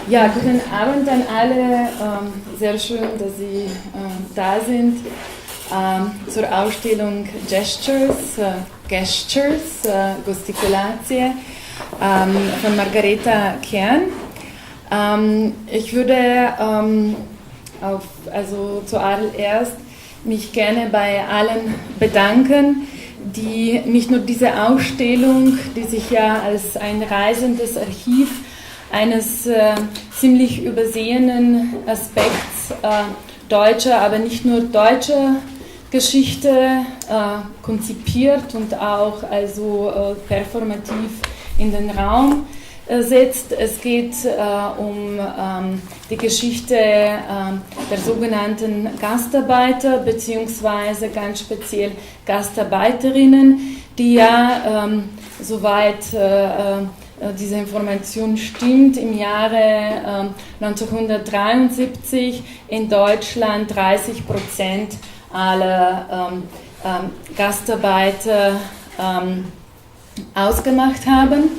Ja, guten Abend an alle. Sehr schön, dass Sie da sind zur Ausstellung GUESTures, Gestikulatie von Margareta Kern. Ich würde zuallererst mich gerne bei allen bedanken, die nicht nur diese Ausstellung, die sich ja als ein reisendes Archiv eines ziemlich übersehenen Aspekts deutscher, aber nicht nur deutscher Geschichte konzipiert und auch performativ in den Raum setzt. Es geht um die Geschichte der sogenannten Gastarbeiter beziehungsweise ganz speziell Gastarbeiterinnen, die ja, soweit diese Information stimmt, im Jahre 1973 in Deutschland 30% aller Gastarbeiter ausgemacht haben.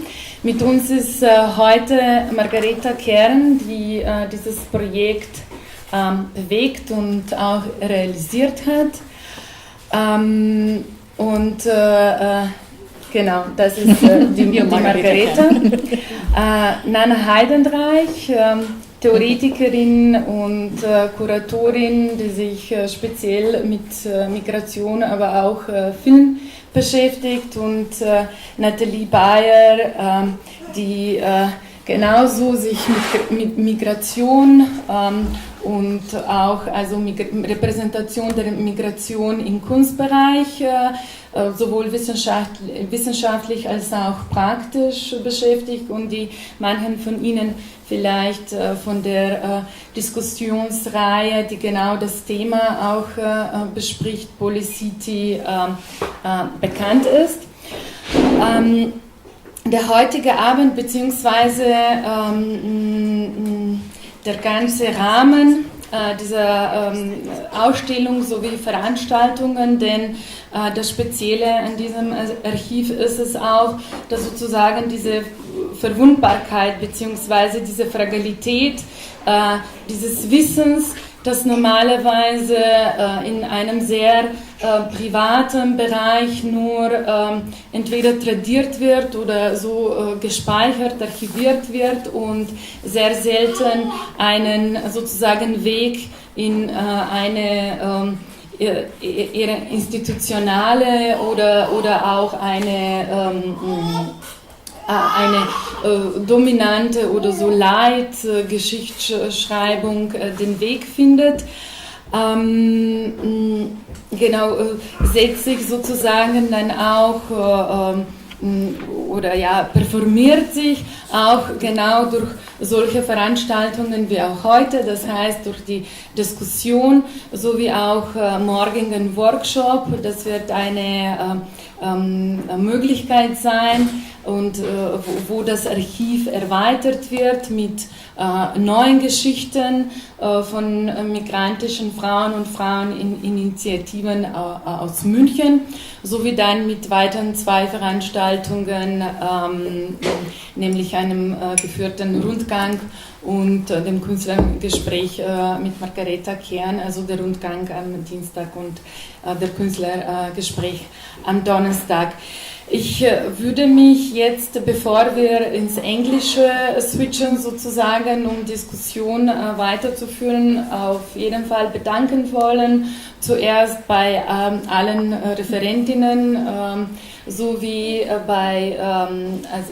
Mit uns ist heute Margareta Kern, die dieses Projekt bewegt und auch realisiert hat. Genau, das ist die Margareta. Nanna Heidenreich, Theoretikerin und Kuratorin, die sich speziell mit Migration, aber auch Film beschäftigt, und Natalie Bayer, die genauso sich mit Migration und auch Repräsentation der Migration im Kunstbereich sowohl wissenschaftlich als auch praktisch beschäftigt, und die manchen von Ihnen vielleicht von der Diskussionsreihe, die genau das Thema auch bespricht, Polycity, bekannt ist. Der heutige Abend beziehungsweise der ganze Rahmen dieser Ausstellung sowie Veranstaltungen, denn das Spezielle an diesem Archiv ist es auch, dass sozusagen diese Verwundbarkeit bzw. diese Fragilität dieses Wissens, das normalerweise in einem sehr privaten Bereich nur entweder tradiert wird oder so gespeichert, archiviert wird und sehr selten einen sozusagen Weg in eine eher institutionale oder auch eine dominante oder so Geschichtsschreibung den Weg findet. Setzt sich sozusagen dann auch performiert sich auch genau durch solche Veranstaltungen wie auch heute, das heißt durch die Diskussion sowie auch morgigen Workshop. Das wird eine Möglichkeit sein, und wo das Archiv erweitert wird mit neuen Geschichten von migrantischen Frauen und Fraueninitiativen aus München, sowie dann mit weiteren 2 Veranstaltungen, nämlich einem geführten Rundgang und dem Künstlergespräch mit Margareta Kern, also der Rundgang am Dienstag und der Künstlergespräch am Donnerstag. Ich würde mich jetzt, bevor wir ins Englische switchen sozusagen, um Diskussion weiterzuführen, auf jeden Fall bedanken wollen. Zuerst bei allen Referentinnen, sowie bei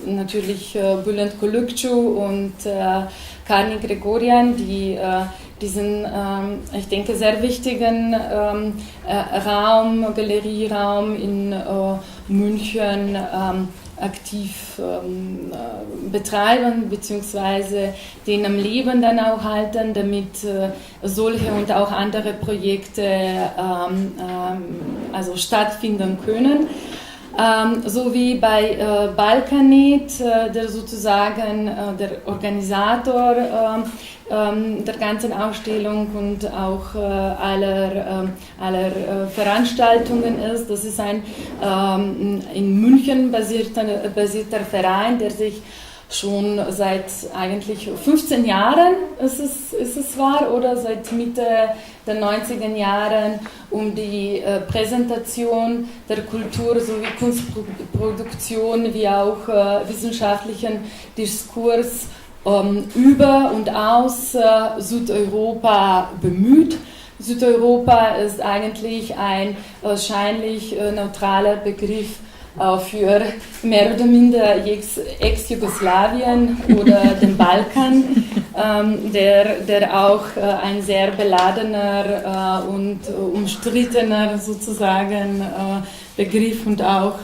natürlich Galerie Kullukcu und Gregorian, die diesen, ich denke, sehr wichtigen Galerieraum in München aktiv betreiben, beziehungsweise den am Leben dann auch halten, damit solche und auch andere Projekte stattfinden können. So wie bei Balkanet, der sozusagen der Organisator der ganzen Ausstellung und auch aller Veranstaltungen ist. Das ist ein in München basierter Verein, der sich schon seit eigentlich 15 Jahren ist es war oder seit Mitte der 90er Jahren um die Präsentation der Kultur sowie Kunstproduktion wie auch wissenschaftlichen Diskurs über und aus Südeuropa bemüht. Südeuropa ist eigentlich ein wahrscheinlich neutraler Begriff für mehr oder minder Ex-Jugoslawien oder den Balkan, der auch ein sehr beladener und umstrittener sozusagen Begriff und auch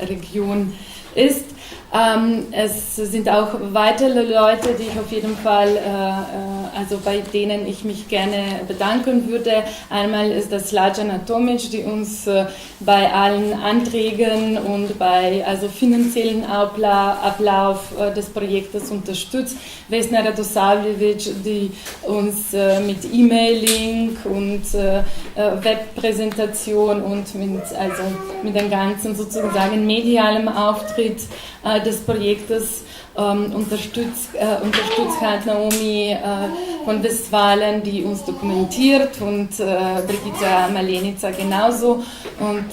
Region ist. Es sind auch weitere Leute, die ich auf jeden Fall, also bei denen ich mich gerne bedanken würde. Einmal ist das Slađana Tomić, die uns bei allen Anträgen und bei also finanziellen Ablauf des Projektes unterstützt. Vesna Radosavljević, die uns mit E-Mailing und Webpräsentation und mit dem ganzen sozusagen medialen Auftritt des Projektes unterstützt hat. Naomi von Westfalen, die uns dokumentiert, und Brigitta Malenica genauso, und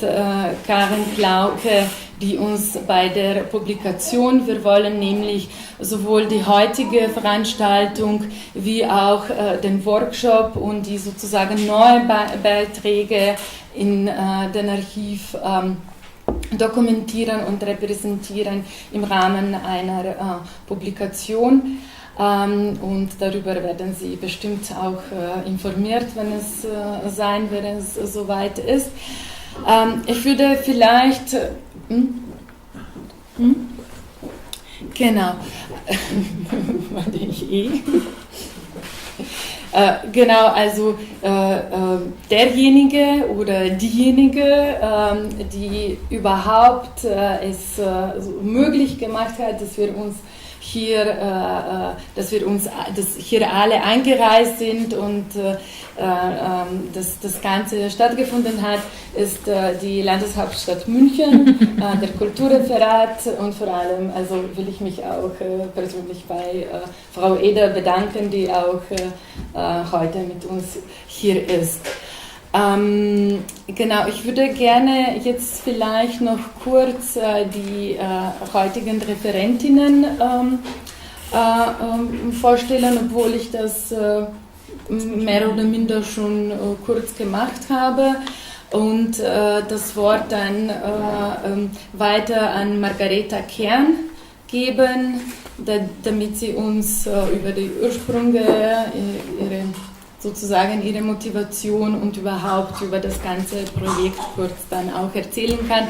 Karen Klauke, die uns bei der Publikation, wir wollen nämlich sowohl die heutige Veranstaltung wie auch den Workshop und die sozusagen neuen Beiträge in den Archiv dokumentieren und repräsentieren im Rahmen einer Publikation. Und darüber werden Sie bestimmt auch informiert, wenn es soweit ist. Ich würde vielleicht... Genau. Warte ich genau, also derjenige oder diejenige, die überhaupt es möglich gemacht hat, dass hier alle eingereist sind und dass das Ganze stattgefunden hat, ist die Landeshauptstadt München, der Kulturreferat, und vor allem also will ich mich auch persönlich bei Frau Eder bedanken, die auch heute mit uns hier ist. Genau, ich würde gerne jetzt vielleicht noch kurz die heutigen Referentinnen vorstellen, obwohl ich das mehr oder minder schon kurz gemacht habe, und das Wort dann weiter an Margareta Kern geben, damit sie uns über die Ursprünge, ihre Motivation und überhaupt über das ganze Projekt kurz dann auch erzählen kann.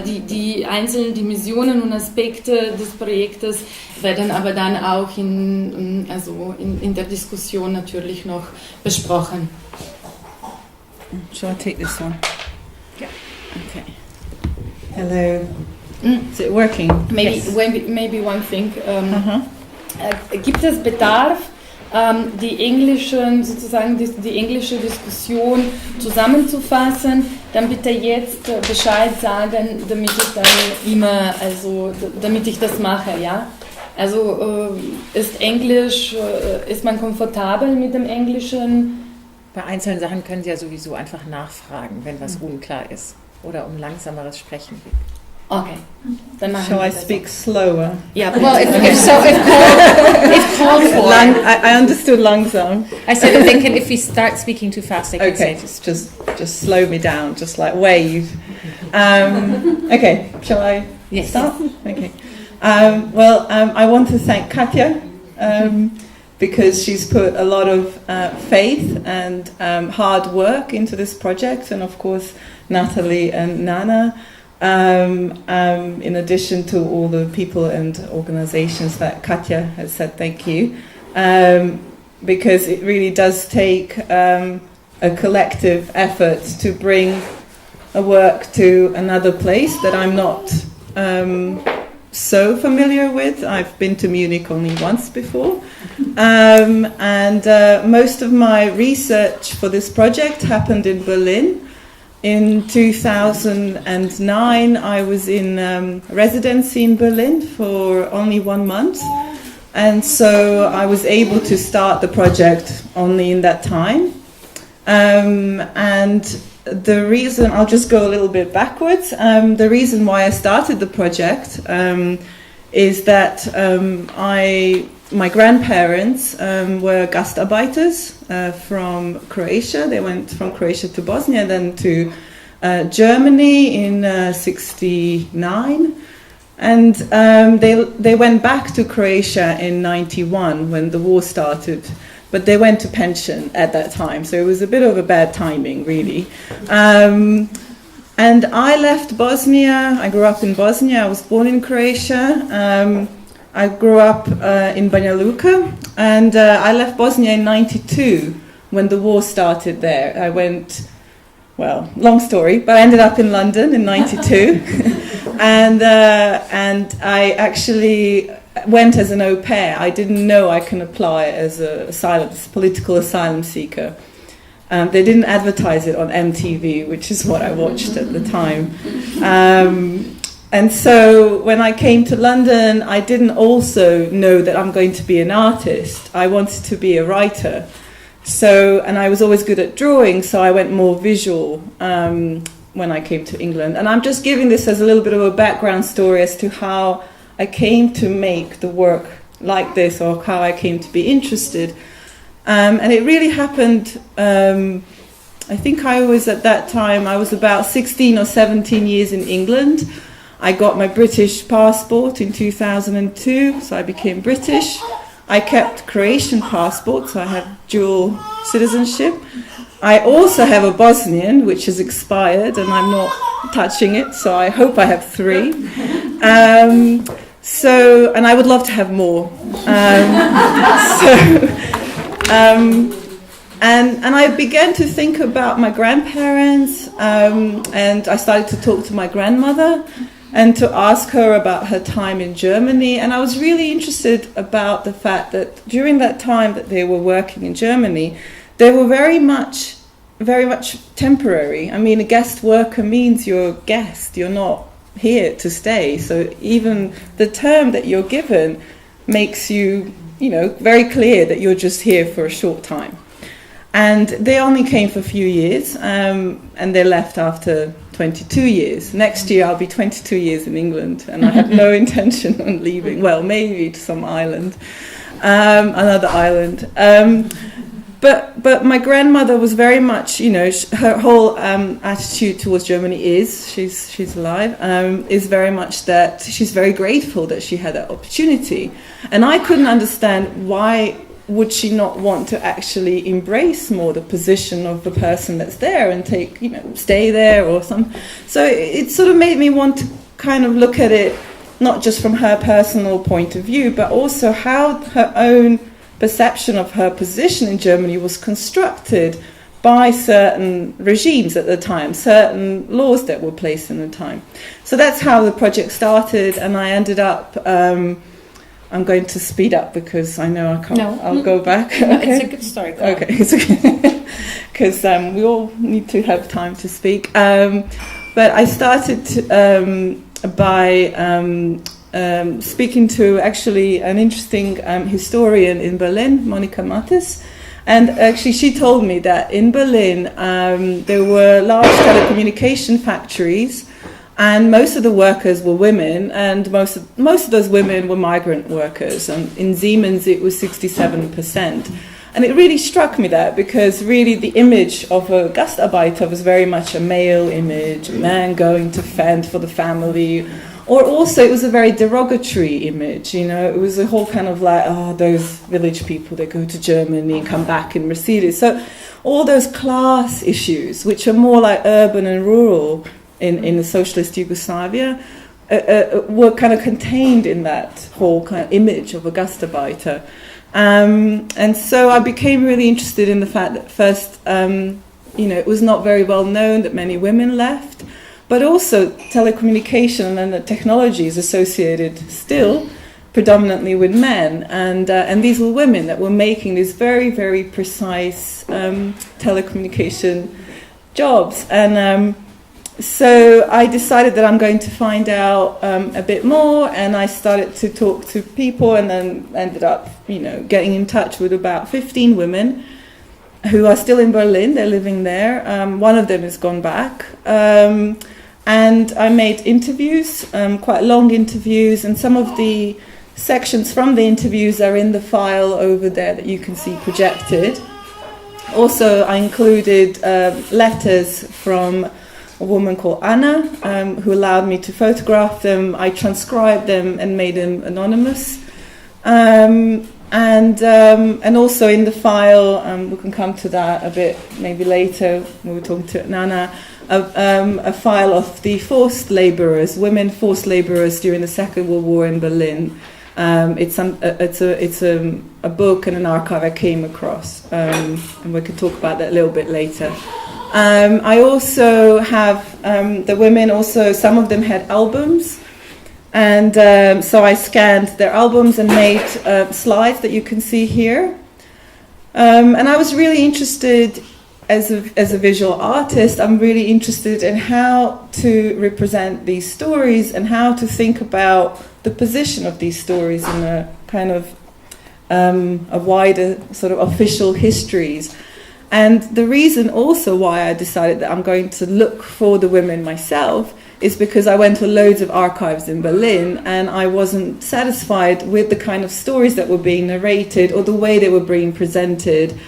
Die einzelnen Dimensionen und Aspekte des Projektes werden aber dann auch in der Diskussion natürlich noch besprochen. Shall I take this one? Yeah. Okay. Hello. Is it working? Maybe one thing. Gibt es Bedarf, die englische Diskussion zusammenzufassen, dann bitte jetzt Bescheid sagen, damit ich das mache, ja? Also ist man komfortabel mit dem Englischen? Bei einzelnen Sachen können Sie ja sowieso einfach nachfragen, wenn was unklar ist oder um langsameres Sprechen geht. Okay. Then Shall I speak slower? Yeah. Well, if called for. I understood langsam. I said if we start speaking too fast, they can say just slow me down, just like wave. Okay, shall I start? Okay. I want to thank Katja because she's put a lot of faith and hard work into this project, and of course Natalie and Nanna. In addition to all the people and organizations that Katja has said thank you, because it really does take a collective effort to bring a work to another place that I'm not so familiar with. I've been to Munich only once before. And most of my research for this project happened in Berlin. In 2009, I was in residency in Berlin for only 1 month. And so I was able to start the project only in that time. And the reason, I'll just go a little bit backwards. The reason why I started the project is that my grandparents were Gastarbeiters from Croatia. They went from Croatia to Bosnia, then to Germany in '69. And they went back to Croatia in '91 when the war started. But they went to pension at that time, so it was a bit of a bad timing, really. And I left Bosnia. I grew up in Bosnia. I was born in Croatia. I grew up in Banja Luka, and I left Bosnia in '92 when the war started there. I went, well, long story, but I ended up in London in '92, and I actually went as an au pair. I didn't know I can apply as a political asylum seeker. They didn't advertise it on MTV, which is what I watched at the time. And so when I came to London, I didn't also know that I'm going to be an artist. I wanted to be a writer. So, and I was always good at drawing, so I went more visual when I came to England. And I'm just giving this as a little bit of a background story as to how I came to make the work like this, or how I came to be interested. And it really happened, I think I was at that time, I was about 16 or 17 years in England. I got my British passport in 2002, so I became British. I kept Croatian passport, so I have dual citizenship. I also have a Bosnian, which has expired, and I'm not touching it, so I hope I have 3. So, and I would love to have more. And I began to think about my grandparents, and I started to talk to my grandmother and to ask her about her time in Germany. And I was really interested about the fact that during that time that they were working in Germany, they were very much temporary. I mean, a guest worker means you're a guest, you're not here to stay. So even the term that you're given makes you, very clear that you're just here for a short time. And they only came for a few years, and they left after 22 years. Next year I'll be 22 years in England, and I have no intention on leaving. Well, maybe to some island, another island. But my grandmother was very much, her whole attitude towards Germany is, she's alive, is very much that she's very grateful that she had that opportunity. And I couldn't understand why would she not want to actually embrace more the position of the person that's there and stay there or something. So it sort of made me want to kind of look at it, not just from her personal point of view, but also how her own perception of her position in Germany was constructed by certain regimes at the time, certain laws that were placed in the time. So that's how the project started, and I ended up, I'm going to speed up because I know I can't, I'll go back. No, okay. it's a good story. Okay, it's okay. Because we all need to have time to speak. But I started by speaking to actually an interesting historian in Berlin, Monika Mattes, and actually she told me that in Berlin there were large telecommunication factories, and most of the workers were women, and most of those women were migrant workers, and in Siemens it was 67%. And it really struck me that, because really the image of a Gastarbeiter was very much a male image, a man going to fend for the family. Or also it was a very derogatory image, it was a whole kind of like, those village people, they go to Germany and come back in Mercedes. So all those class issues, which are more like urban and rural in the socialist Yugoslavia, were kind of contained in that whole kind of image of a Gastarbeiter. And so I became really interested in the fact that first, it was not very well known that many women left. but also telecommunication and the technology is associated still predominantly with men, and these were women that were making these very, very precise telecommunication jobs. And so I decided that I'm going to find out a bit more, and I started to talk to people, and then ended up, getting in touch with about 15 women who are still in Berlin. They're living there. One of them has gone back. And I made interviews, quite long interviews, and some of the sections from the interviews are in the file over there that you can see projected. Also, I included letters from a woman called Anna, who allowed me to photograph them. I transcribed them and made them anonymous. And also in the file, we can come to that a bit maybe later when we're talking to Nanna, a file of the forced labourers, women forced labourers during the Second World War in Berlin. It's a book and an archive I came across, and we can talk about that a little bit later. I also have the women also, some of them had albums, and so I scanned their albums and made slides that you can see here. And I was really interested, as a visual artist, I'm really interested in how to represent these stories and how to think about the position of these stories in a kind of a wider sort of official histories. And the reason also why I decided that I'm going to look for the women myself is because I went to loads of archives in Berlin, and I wasn't satisfied with the kind of stories that were being narrated or the way they were being presented.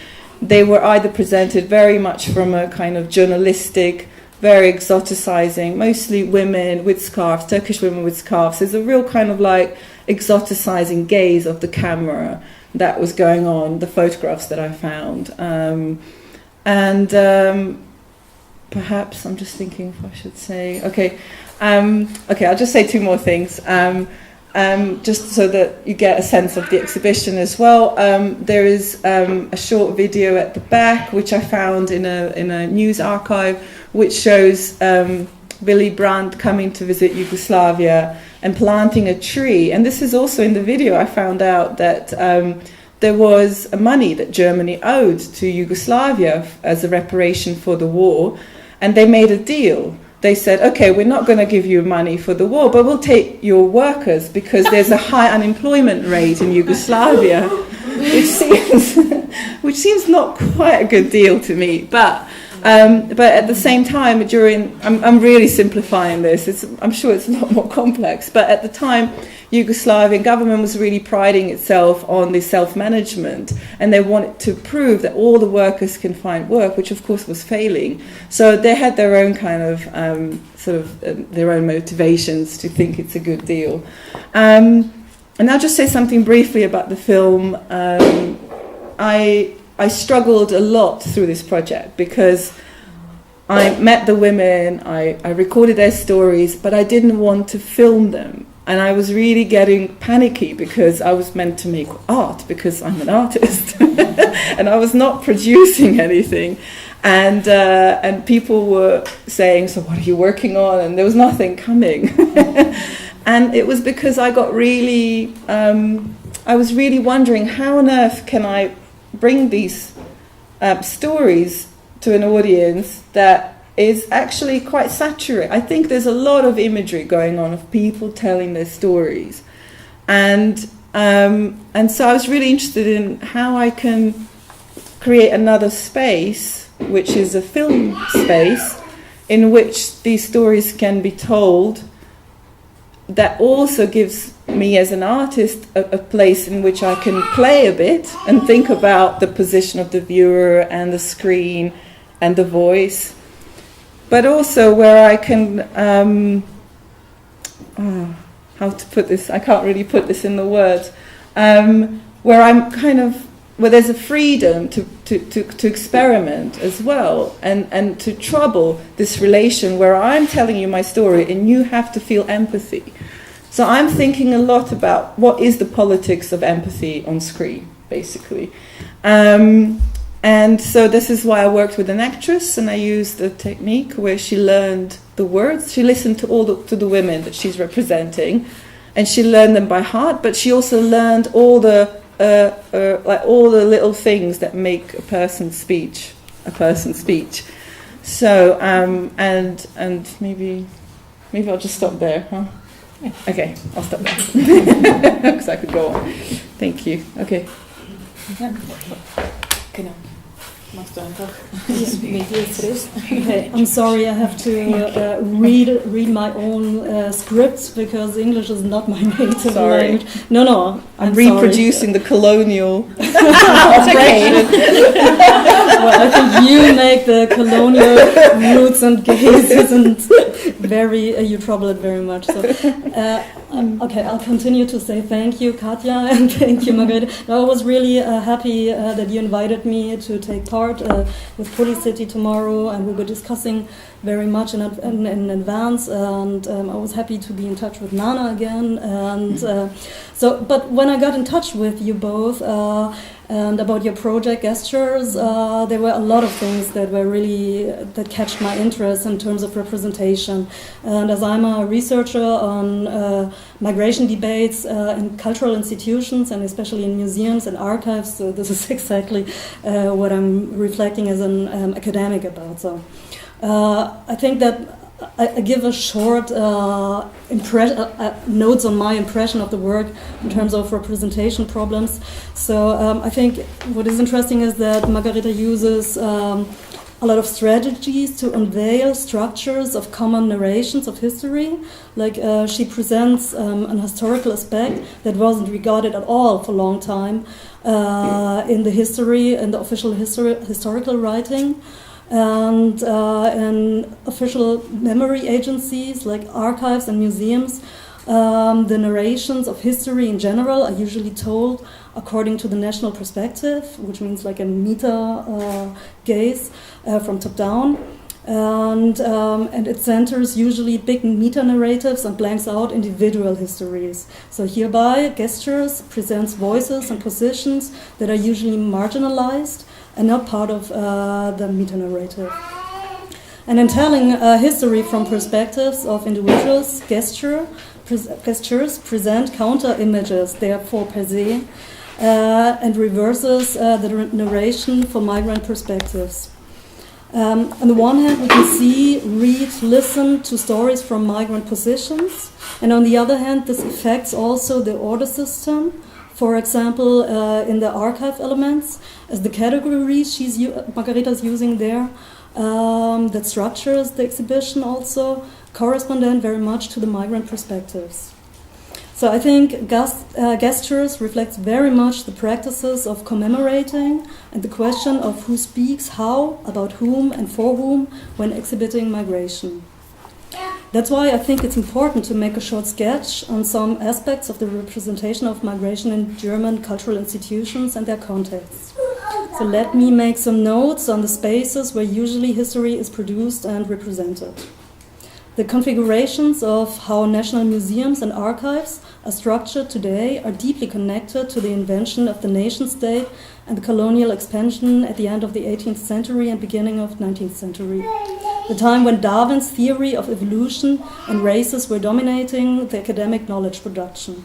They were either presented very much from a kind of journalistic, very exoticizing, mostly women with scarves, Turkish women with scarves. There's a real kind of like exoticizing gaze of the camera that was going on, the photographs that I found. Perhaps I'm just thinking if I should say, okay, I'll just say two more things. Just so that you get a sense of the exhibition as well. There is a short video at the back, which I found in a news archive, which shows Willy Brandt coming to visit Yugoslavia and planting a tree. And this is also in the video. I found out that there was money that Germany owed to Yugoslavia as a reparation for the war, and they made a deal. They said, okay, we're not going to give you money for the war, but we'll take your workers because there's a high unemployment rate in Yugoslavia, which seems not quite a good deal to me. But at the same time, I'm really simplifying this. I'm sure it's a lot more complex. But at the time, Yugoslavian government was really priding itself on the self-management, and they wanted to prove that all the workers can find work, which of course was failing. So they had their own kind of their own motivations to think it's a good deal. And I'll just say something briefly about the film. I struggled a lot through this project because I met the women, I recorded their stories, but I didn't want to film them. And I was really getting panicky because I was meant to make art because I'm an artist. And I was not producing anything. And people were saying, so what are you working on? And there was nothing coming. And it was because I got really, I was really wondering how on earth can I bring these stories to an audience that is actually quite saturated. I think there's a lot of imagery going on of people telling their stories, and so I was really interested in how I can create another space, which is a film space, in which these stories can be told, that also gives me as an artist a place in which I can play a bit and think about the position of the viewer and the screen and the voice, but also where I can, how to put this, I can't really put this in the words, where I'm kind of, where there's a freedom to experiment as well, and to trouble this relation where I'm telling you my story and you have to feel empathy. So I'm thinking a lot about what is the politics of empathy on screen, basically. And so this is why I worked with an actress, and I used a technique where she learned the words. She listened to the women that she's representing, and she learned them by heart. But she also learned all the little things that make a person's speech a person's speech. So and maybe I'll just stop there, huh? Okay, I'll stop there because I could go on. Thank you. Okay. Ja. Genau. Machst du einfach. Okay, I'm sorry, I have to read my own script because English is not my native language. No, I'm reproducing the colonial. Okay. Well, I think you make the colonial roots and gazes and you trouble it very much. So, okay, I'll continue to say thank you, Katja, and thank you, Margareta. I was really happy that you invited me to take part with Polycity tomorrow, and we were discussing very much in advance, and I was happy to be in touch with Nanna again, and but when I got in touch with you both and about your project GUESTures, there were a lot of things that catched my interest in terms of representation. And as I'm a researcher on migration debates in cultural institutions, and especially in museums and archives, so this is exactly what I'm reflecting as an academic about. So I think that I give a short notes on my impression of the work in terms of representation problems. So I think what is interesting is that Margareta uses a lot of strategies to unveil structures of common narrations of history. Like she presents an historical aspect that wasn't regarded at all for a long time in the official historical writing. And in official memory agencies like archives and museums, the narrations of history in general are usually told according to the national perspective, which means like a meta gaze from top down. And it centers usually big meta-narratives and blanks out individual histories. So hereby, GUESTures presents voices and positions that are usually marginalized and not part of the meta-narrative. And in telling history from perspectives of individuals, GUESTures present counter-images, therefore per se, and reverses the narration for migrant perspectives. On the one hand, we can see, read, listen to stories from migrant positions, and on the other hand, this affects also the order system. For example, in the archive elements, as the categories Margareta is using there, that structures the exhibition also correspond very much to the migrant perspectives. So I think GUESTures reflects very much the practices of commemorating and the question of who speaks how, about whom and for whom when exhibiting migration. That's why I think it's important to make a short sketch on some aspects of the representation of migration in German cultural institutions and their contexts. So let me make some notes on the spaces where usually history is produced and represented. The configurations of how national museums and archives are structured today are deeply connected to the invention of the nation-state and the colonial expansion at the end of the 18th century and beginning of 19th century. The time when Darwin's theory of evolution and races were dominating the academic knowledge production.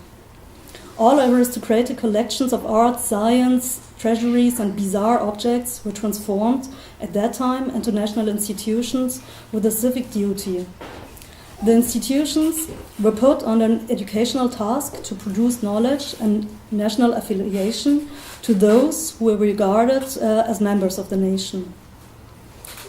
All aristocratic collections of art, science, treasuries and bizarre objects were transformed at that time into national institutions with a civic duty. The institutions were put on an educational task to produce knowledge and national affiliation to those who were regarded as members of the nation.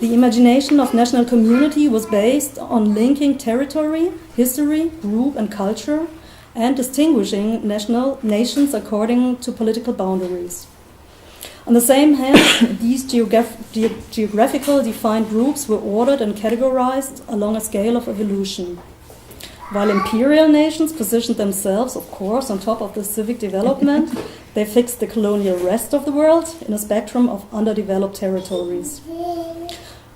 The imagination of national community was based on linking territory, history, group and culture, and distinguishing nations according to political boundaries. On the same hand, these geographical defined groups were ordered and categorized along a scale of evolution. While imperial nations positioned themselves, of course, on top of the civic development, they fixed the colonial rest of the world in a spectrum of underdeveloped territories.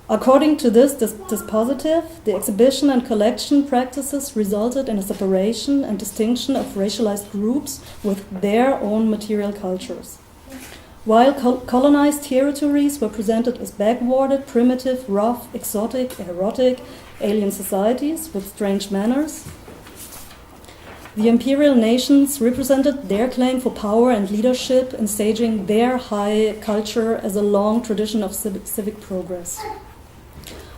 According to this dispositive, the exhibition and collection practices resulted in a separation and distinction of racialized groups with their own material cultures. while colonized territories were presented as backwarded, primitive, rough, exotic, erotic, alien societies with strange manners. The imperial nations represented their claim for power and leadership in staging their high culture as a long tradition of civic progress.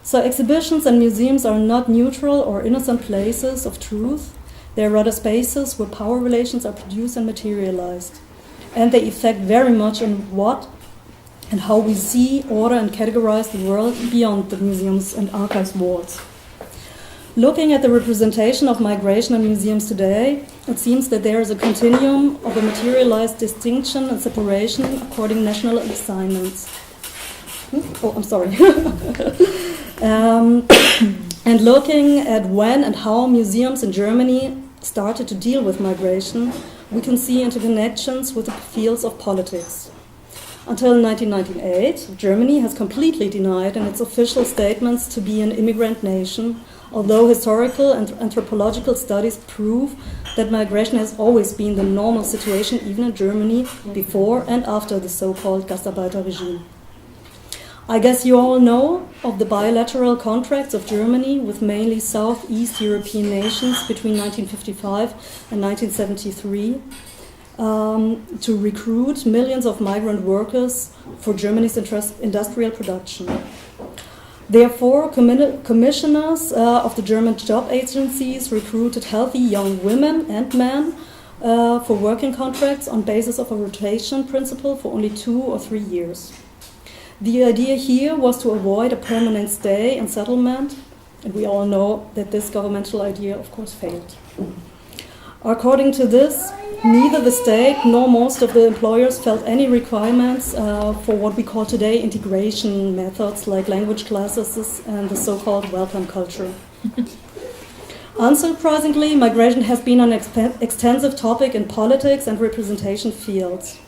So exhibitions and museums are not neutral or innocent places of truth. They are rather spaces where power relations are produced and materialized. And they affect very much on what and how we see, order, and categorize the world beyond the museums and archives walls. Looking at the representation of migration in museums today, it seems that there is a continuum of a materialized distinction and separation according to national assignments. Oh, I'm sorry. And looking at when and how museums in Germany started to deal with migration, we can see interconnections with the fields of politics. Until 1998, Germany has completely denied in its official statements to be an immigrant nation, although historical and anthropological studies prove that migration has always been the normal situation even in Germany before and after the so-called Gastarbeiter regime. I guess you all know of the bilateral contracts of Germany with mainly Southeast European nations between 1955 and 1973 to recruit millions of migrant workers for Germany's industrial production. Therefore, commissioners of the German job agencies recruited healthy young women and men for working contracts on basis of a rotation principle for only 2 or 3 years. The idea here was to avoid a permanent stay and settlement, and we all know that this governmental idea, of course, failed. According to this, neither the state nor most of the employers felt any requirements for what we call today integration methods like language classes and the so-called welcome culture. Unsurprisingly, migration has been an extensive topic in politics and representation fields.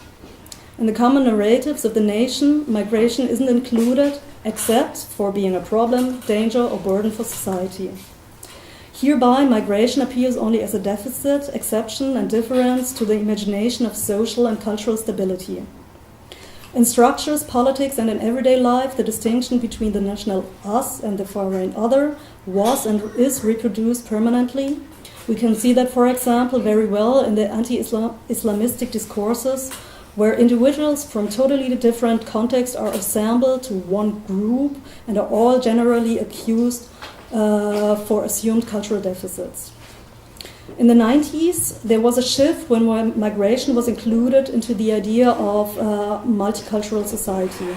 In the common narratives of the nation, migration isn't included except for being a problem, danger, or burden for society. Hereby, migration appears only as a deficit, exception, and difference to the imagination of social and cultural stability. In structures, politics, and in everyday life, the distinction between the national us and the foreign other was and is reproduced permanently. We can see that, for example, very well in the anti-Islamistic discourses, where individuals from totally different contexts are assembled to one group and are all generally accused for assumed cultural deficits. In the 90s, there was a shift when migration was included into the idea of multicultural society.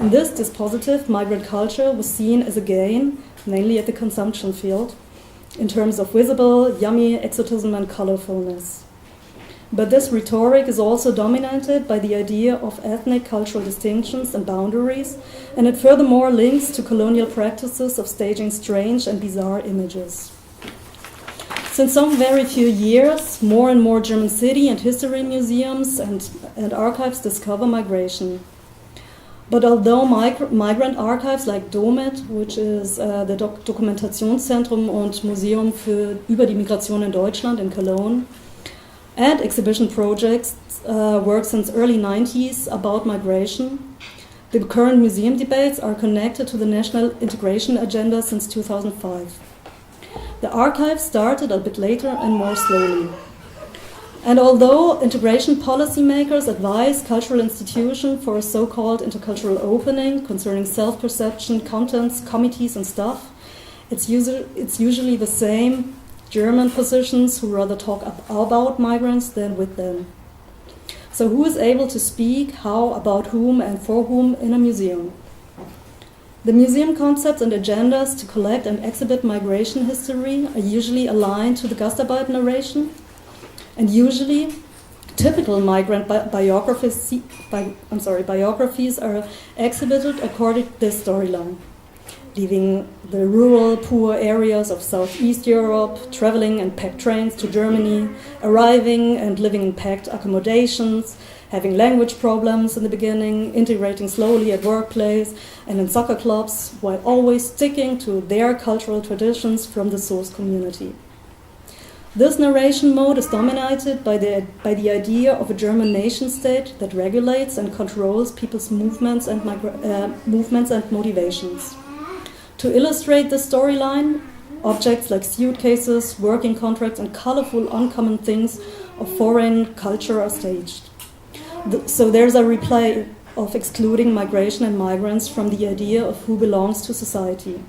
In this dispositive, migrant culture was seen as a gain, mainly at the consumption field, in terms of visible, yummy exotism and colorfulness. But this rhetoric is also dominated by the idea of ethnic cultural distinctions and boundaries, and it furthermore links to colonial practices of staging strange and bizarre images. Since some very few years, more and more German city and history museums and archives discover migration. But although migrant archives like DOMIT, which is the Dokumentationszentrum und Museum über die Migration in Deutschland in Cologne, and exhibition projects work since early 90s about migration, the current museum debates are connected to the national integration agenda since 2005. The archive started a bit later and more slowly. And although integration policymakers advise cultural institutions for a so-called intercultural opening concerning self-perception, contents, committees and stuff, it's usually the same German positions who rather talk about migrants than with them. So who is able to speak, how, about whom and for whom in a museum? The museum concepts and agendas to collect and exhibit migration history are usually aligned to the Gastarbeit narration, and usually typical migrant biographies are exhibited according to this storyline. Leaving the rural, poor areas of Southeast Europe, traveling in packed trains to Germany, arriving and living in packed accommodations, having language problems in the beginning, integrating slowly at workplace and in soccer clubs, while always sticking to their cultural traditions from the source community. This narration mode is dominated by the idea of a German nation-state that regulates and controls people's movements and motivations. To illustrate this storyline, objects like suitcases, working contracts, and colorful, uncommon things of foreign culture are staged. So there's a replay of excluding migration and migrants from the idea of who belongs to society.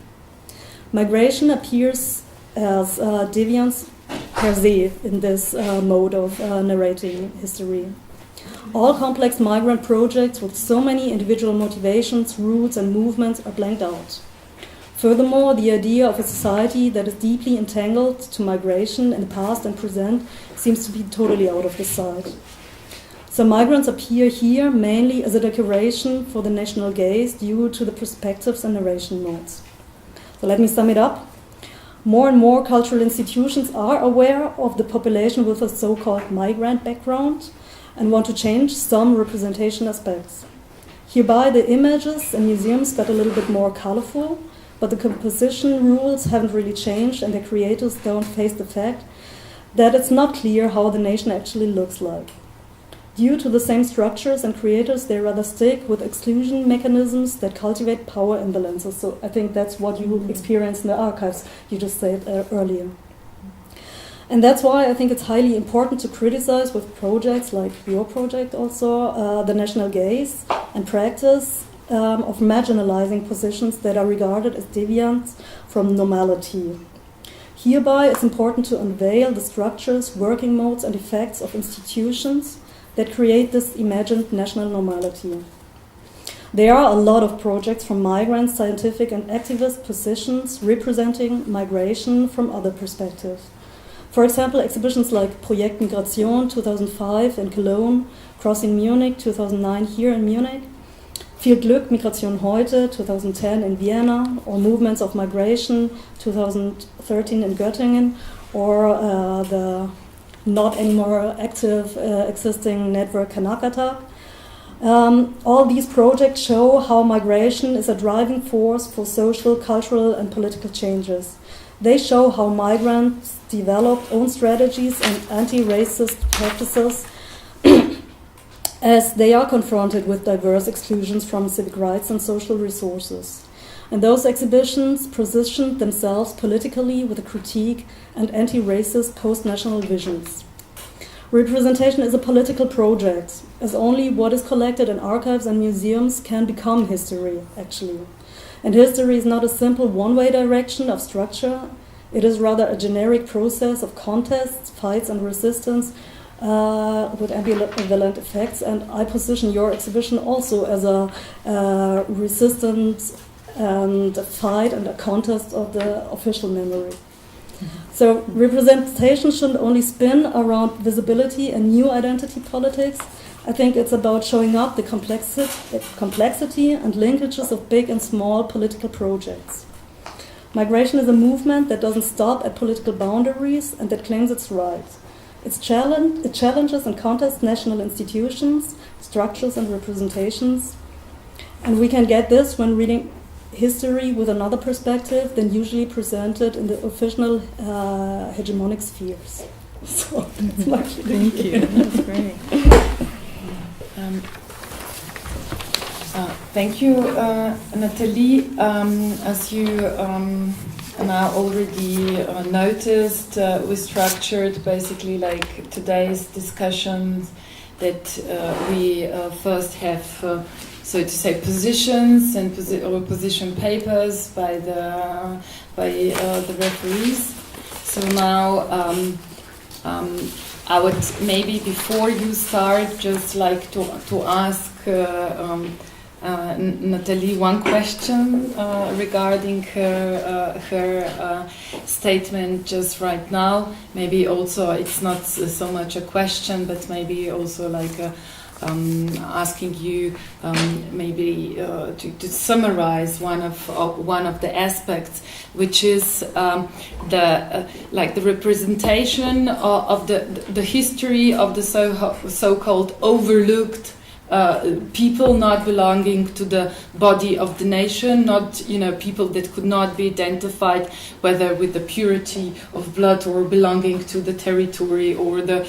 Migration appears as deviance per se in this mode of narrating history. All complex migrant projects with so many individual motivations, routes, and movements are blanked out. Furthermore, the idea of a society that is deeply entangled to migration in the past and present seems to be totally out of the sight. So migrants appear here mainly as a decoration for the national gaze due to the perspectives and narration modes. So let me sum it up. More and more cultural institutions are aware of the population with a so-called migrant background and want to change some representation aspects. Hereby, the images in museums got a little bit more colorful, but the composition rules haven't really changed and the creators don't face the fact that it's not clear how the nation actually looks like. Due to the same structures and creators, they rather stick with exclusion mechanisms that cultivate power imbalances. So I think that's what you experience in the archives, you just said earlier. And that's why I think it's highly important to criticize with projects like your project also, the national gaze and practice of marginalizing positions that are regarded as deviant from normality. Hereby, it's important to unveil the structures, working modes, and effects of institutions that create this imagined national normality. There are a lot of projects from migrant, scientific, and activist positions representing migration from other perspectives. For example, exhibitions like Projekt Migration 2005 in Cologne, Crossing Munich 2009 here in Munich, Viel Glück Migration heute 2010 in Vienna, or Movements of Migration 2013 in Göttingen, or the not anymore active existing network Kanakata. All these projects show how migration is a driving force for social, cultural, and political changes. They show how migrants developed own strategies and anti-racist practices as they are confronted with diverse exclusions from civic rights and social resources. And those exhibitions positioned themselves politically with a critique and anti-racist post-national visions. Representation is a political project, as only what is collected in archives and museums can become history, actually. And history is not a simple one-way direction of structure. It is rather a generic process of contests, fights, and resistance with ambivalent effects. And I position your exhibition also as a resistance and a fight and a contest of the official memory. Mm-hmm. So representation shouldn't only spin around visibility and new identity politics. I think it's about showing up the complexity and linkages of big and small political projects. Migration is a movement that doesn't stop at political boundaries and that claims its rights. It challenges and contests national institutions, structures, and representations. And we can get this when reading history with another perspective than usually presented in the official hegemonic spheres. So that's my Thank you. That's great. Thank you, Natalie. As you now already noticed, we structured basically like today's discussions that we first have, so to say, positions and position papers by the referees. So now I would maybe before you start just like to ask Natalie one question regarding her statement just right now. Maybe also it's not so much a question, but maybe also like asking you maybe to summarize one of the aspects, which is the representation of the history of the so-called overlooked people not belonging to the body of the nation, not people that could not be identified whether with the purity of blood or belonging to the territory or the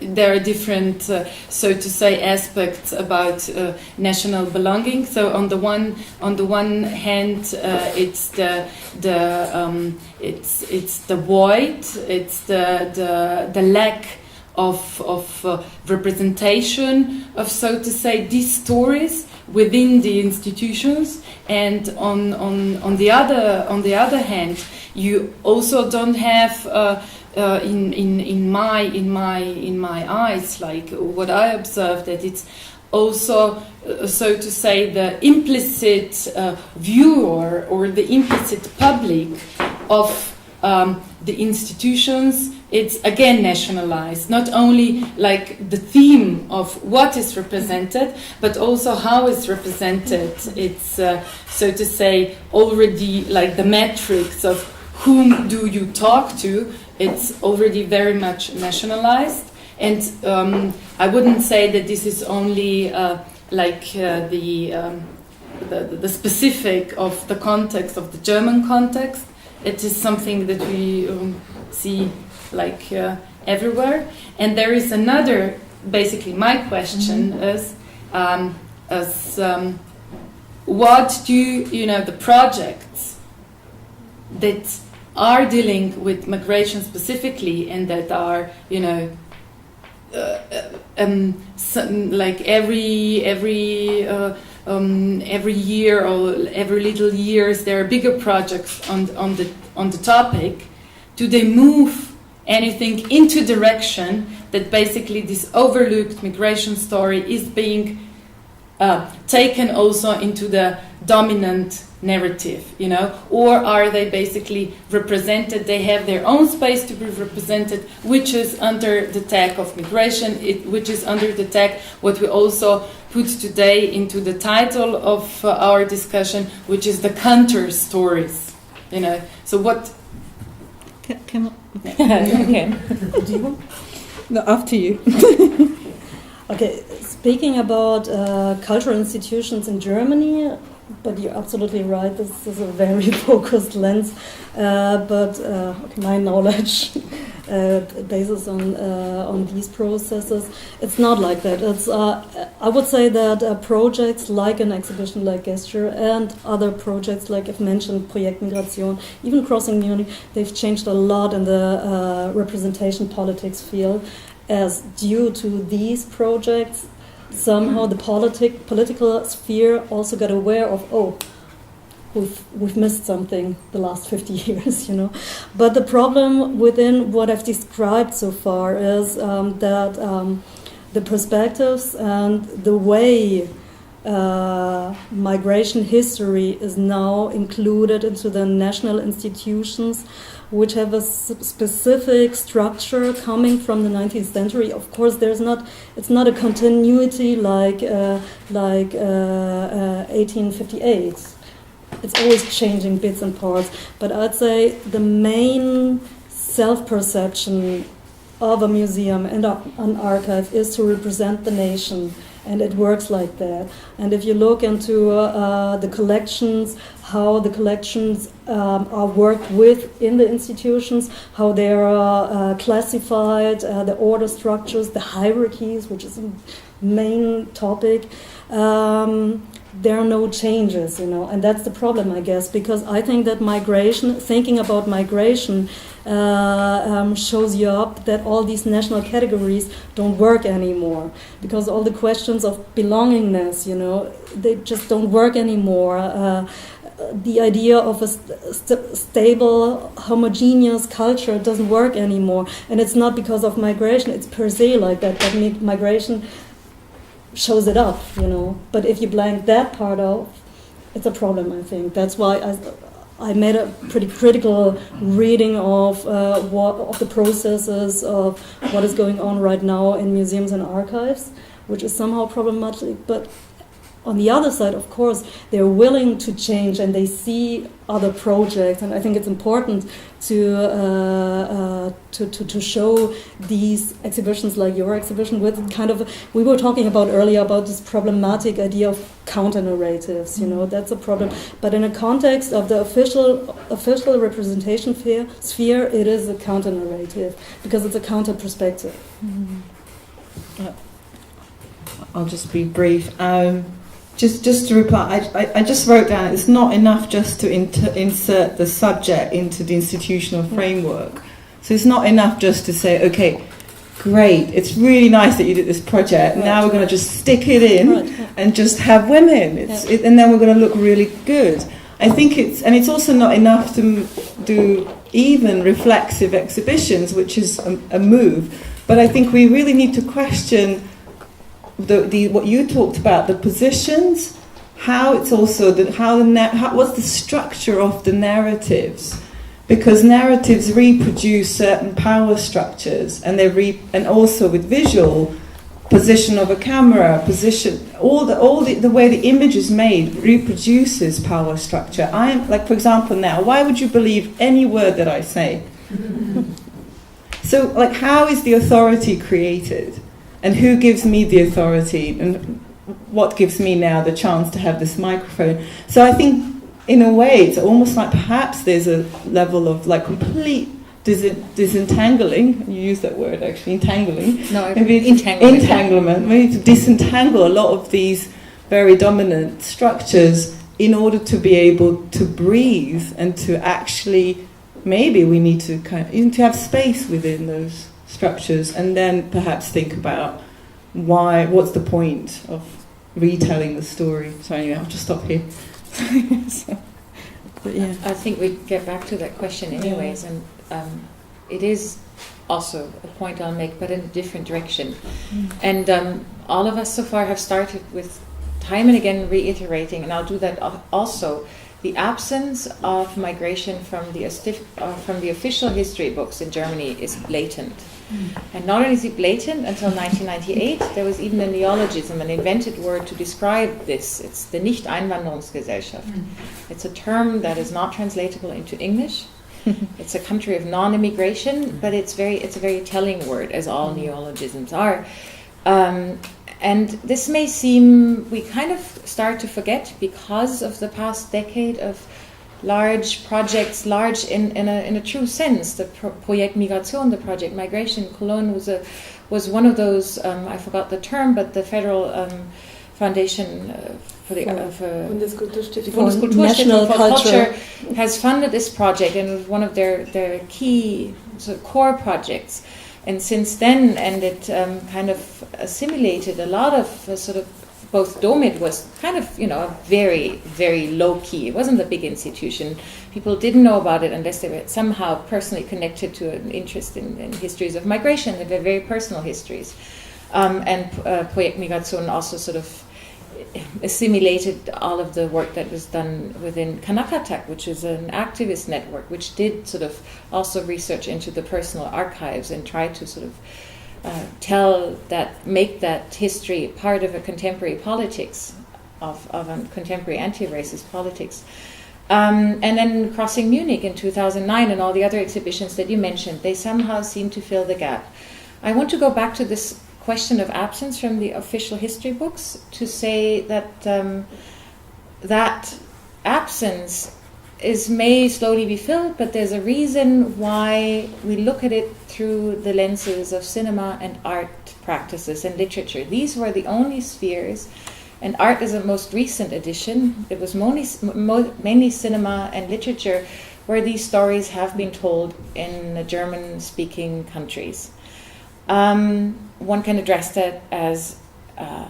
there are different so to say aspects about national belonging. So on the one hand it's the void, it's the lack of representation of, so to say, these stories within the institutions, and on the other hand, you also don't have in my eyes, like what I observed, that it's also so to say the implicit viewer or the implicit public of the institutions. It's again nationalized, not only like the theme of what is represented, but also how it's represented. It's so to say already like the metrics of whom do you talk to. It's already very much nationalized, and I wouldn't say that this is only the specific of the context of the German context. It is something that we see like everywhere. And there is another, basically my question is what do the projects that are dealing with migration specifically, and that are like every year or every little years there are bigger projects on the topic. Do they move anything into direction that basically this overlooked migration story is being taken also into the dominant narrative, or are they basically represented? They have their own space to be represented, which is under the tag of migration, which is under the tag what we also put today into the title of our discussion, which is the counter stories. So what? Can Okay. Do you want? No, after you. Okay, speaking about cultural institutions in Germany, but you're absolutely right, this is a very focused lens, but my knowledge basis on these processes, it's not like that. It's I would say that projects like an exhibition like GUESTures and other projects like I've mentioned, Projekt Migration, even Crossing Munich, they've changed a lot in the representation politics field, as due to these projects somehow the political sphere also got aware of, we've missed something the last 50 years, But the problem within what I've described so far is that the perspectives and the way migration history is now included into the national institutions, which have a specific structure coming from the 19th century. Of course, it's not a continuity like 1858. It's always changing bits and parts. But I'd say the main self-perception of a museum and an archive is to represent the nation. And it works like that. And if you look into the collections, how the collections are worked with in the institutions, how they are classified, the order structures, the hierarchies, which is a main topic, there are no changes, and that's the problem, I guess, because I think that thinking about migration shows you up that all these national categories don't work anymore, because all the questions of belongingness, they just don't work anymore. The idea of a stable, homogeneous culture doesn't work anymore, and it's not because of migration, it's per se like that. That means migration shows it up, But if you blank that part out, it's a problem, I think. That's why I made a pretty critical reading of the processes of what is going on right now in museums and archives, which is somehow problematic. But on the other side, of course, they're willing to change and they see other projects, and I think it's important to show these exhibitions like your exhibition with kind of, we were talking about earlier about this problematic idea of counter narratives. You know, that's a problem. But in a context of the official representation sphere, it is a counter narrative because it's a counter perspective. I'll just be brief. Just to reply, I just wrote down, it's not enough just to insert the subject into the institutional framework. So it's not enough just to say, okay, great, it's really nice that you did this project, now we're going to just stick it in and just have women, and then we're going to look really good. I think it's also not enough to do even reflexive exhibitions, which is a move, but I think we really need to question what you talked about, the positions, how it's also what's the structure of the narratives, because narratives reproduce certain power structures, and and also with visual position of a camera, all the way the image is made reproduces power structure. I'm like, for example, now, why would you believe any word that I say? So, like, how is the authority created? And who gives me the authority, and what gives me now the chance to have this microphone? So I think, in a way, it's almost like perhaps there's a level of like complete disentangling. You use that word, actually, entangling. No, maybe entanglement. Maybe to disentangle a lot of these very dominant structures in order to be able to breathe and to actually, maybe we need to to have space within those structures, and then perhaps think about what's the point of retelling the story. So anyway, I'll just stop here. But yeah, I think we get back to that question anyways, and it is also a point I'll make, but in a different direction. And all of us so far have started with time and again reiterating, and I'll do that also, the absence of migration from the official history books in Germany is blatant. And not only is it blatant, until 1998 there was even a neologism, an invented word to describe this. It's the Nicht-Einwanderungsgesellschaft. It's a term that is not translatable into English. It's a country of non-immigration, but it's a very telling word, as all neologisms are. And this may seem, we kind of start to forget because of the past decade of large projects, large in a true sense. The Projekt Migration, the Project Migration, Cologne was one of those. I forgot the term, but the Federal Foundation for the Bundeskulturstiftung for Culture has funded this project, and it was one of their key sort of core projects. And since then, and it kind of assimilated a lot of sort of, both DOMIT was kind of, a very, very low-key. It wasn't a big institution. People didn't know about it unless they were somehow personally connected to an interest in histories of migration. They were very personal histories. And Projekt Migration also sort of assimilated all of the work that was done within Kanakatak, which is an activist network, which did sort of also research into the personal archives and try to sort of make that history part of a contemporary politics, of a contemporary anti-racist politics. And then Crossing Munich in 2009 and all the other exhibitions that you mentioned, they somehow seem to fill the gap. I want to go back to this question of absence from the official history books to say that that absence may slowly be filled, but there's a reason why we look at it through the lenses of cinema and art practices and literature. These were the only spheres, and art is a most recent addition. It was mainly cinema and literature where these stories have been told in the German-speaking countries. One can address that as a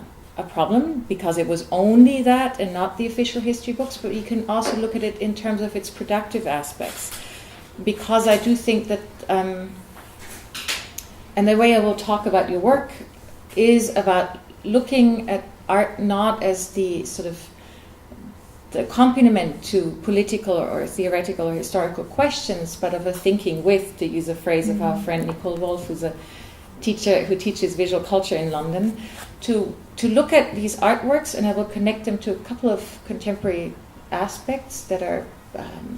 problem because it was only that and not the official history books, but you can also look at it in terms of its productive aspects, because I do think that, and the way I will talk about your work is about looking at art not as the sort of the accompaniment to political or theoretical or historical questions, but of a thinking with, to use a phrase of our friend Nicole Wolf, who's a teacher who teaches visual culture in London, to look at these artworks, and I will connect them to a couple of contemporary aspects that are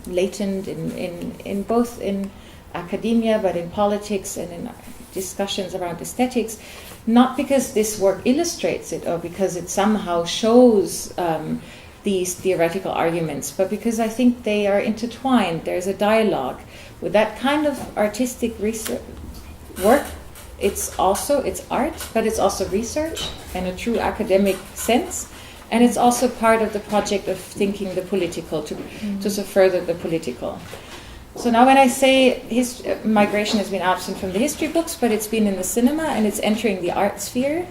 latent in both in academia, but in politics and in discussions around aesthetics, not because this work illustrates it or because it somehow shows these theoretical arguments, but because I think they are intertwined. There's a dialogue. With that kind of artistic research work, it's art, but it's also research in a true academic sense, and it's also part of the project of thinking the political, to sort of further the political. So now when I say migration has been absent from the history books, but it's been in the cinema and it's entering the art sphere,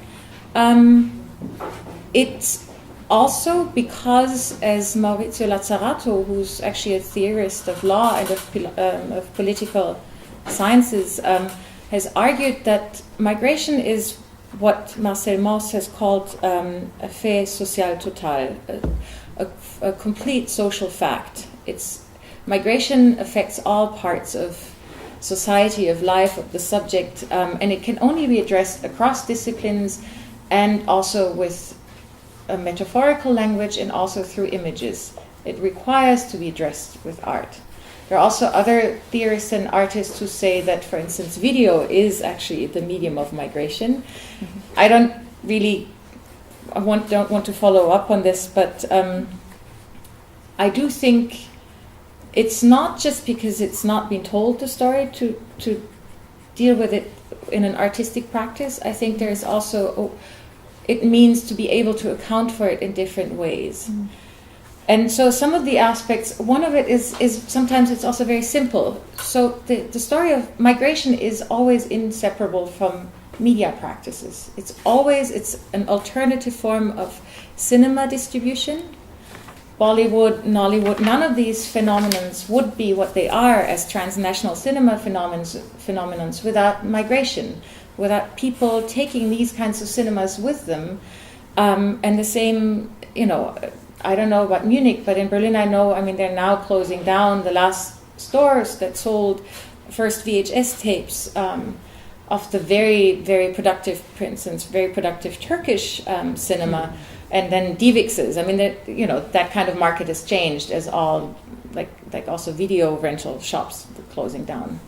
it's also because, as Maurizio Lazzarato, who's actually a theorist of law and of political sciences, has argued that migration is what Marcel Mauss has called a fait social total, a complete social fact. Migration affects all parts of society, of life, of the subject, and it can only be addressed across disciplines and also with a metaphorical language and also through images. It requires to be addressed with art. There are also other theorists and artists who say that, for instance, video is actually the medium of migration. Mm-hmm. I don't want to follow up on this, but I do think it's not just because it's not been told the story to deal with it in an artistic practice. I think there's also it means to be able to account for it in different ways. Mm. And so some of the aspects, one of it is sometimes it's also very simple. So the story of migration is always inseparable from media practices. It's an alternative form of cinema distribution. Bollywood, Nollywood, none of these phenomena would be what they are as transnational cinema phenomena without migration, without people taking these kinds of cinemas with them. And the same, I don't know about Munich, but in Berlin they're now closing down the last stores that sold first VHS tapes of the very, very productive, for instance, very productive Turkish cinema, and then DivX's. That kind of market has changed as all, like also video rental shops were closing down.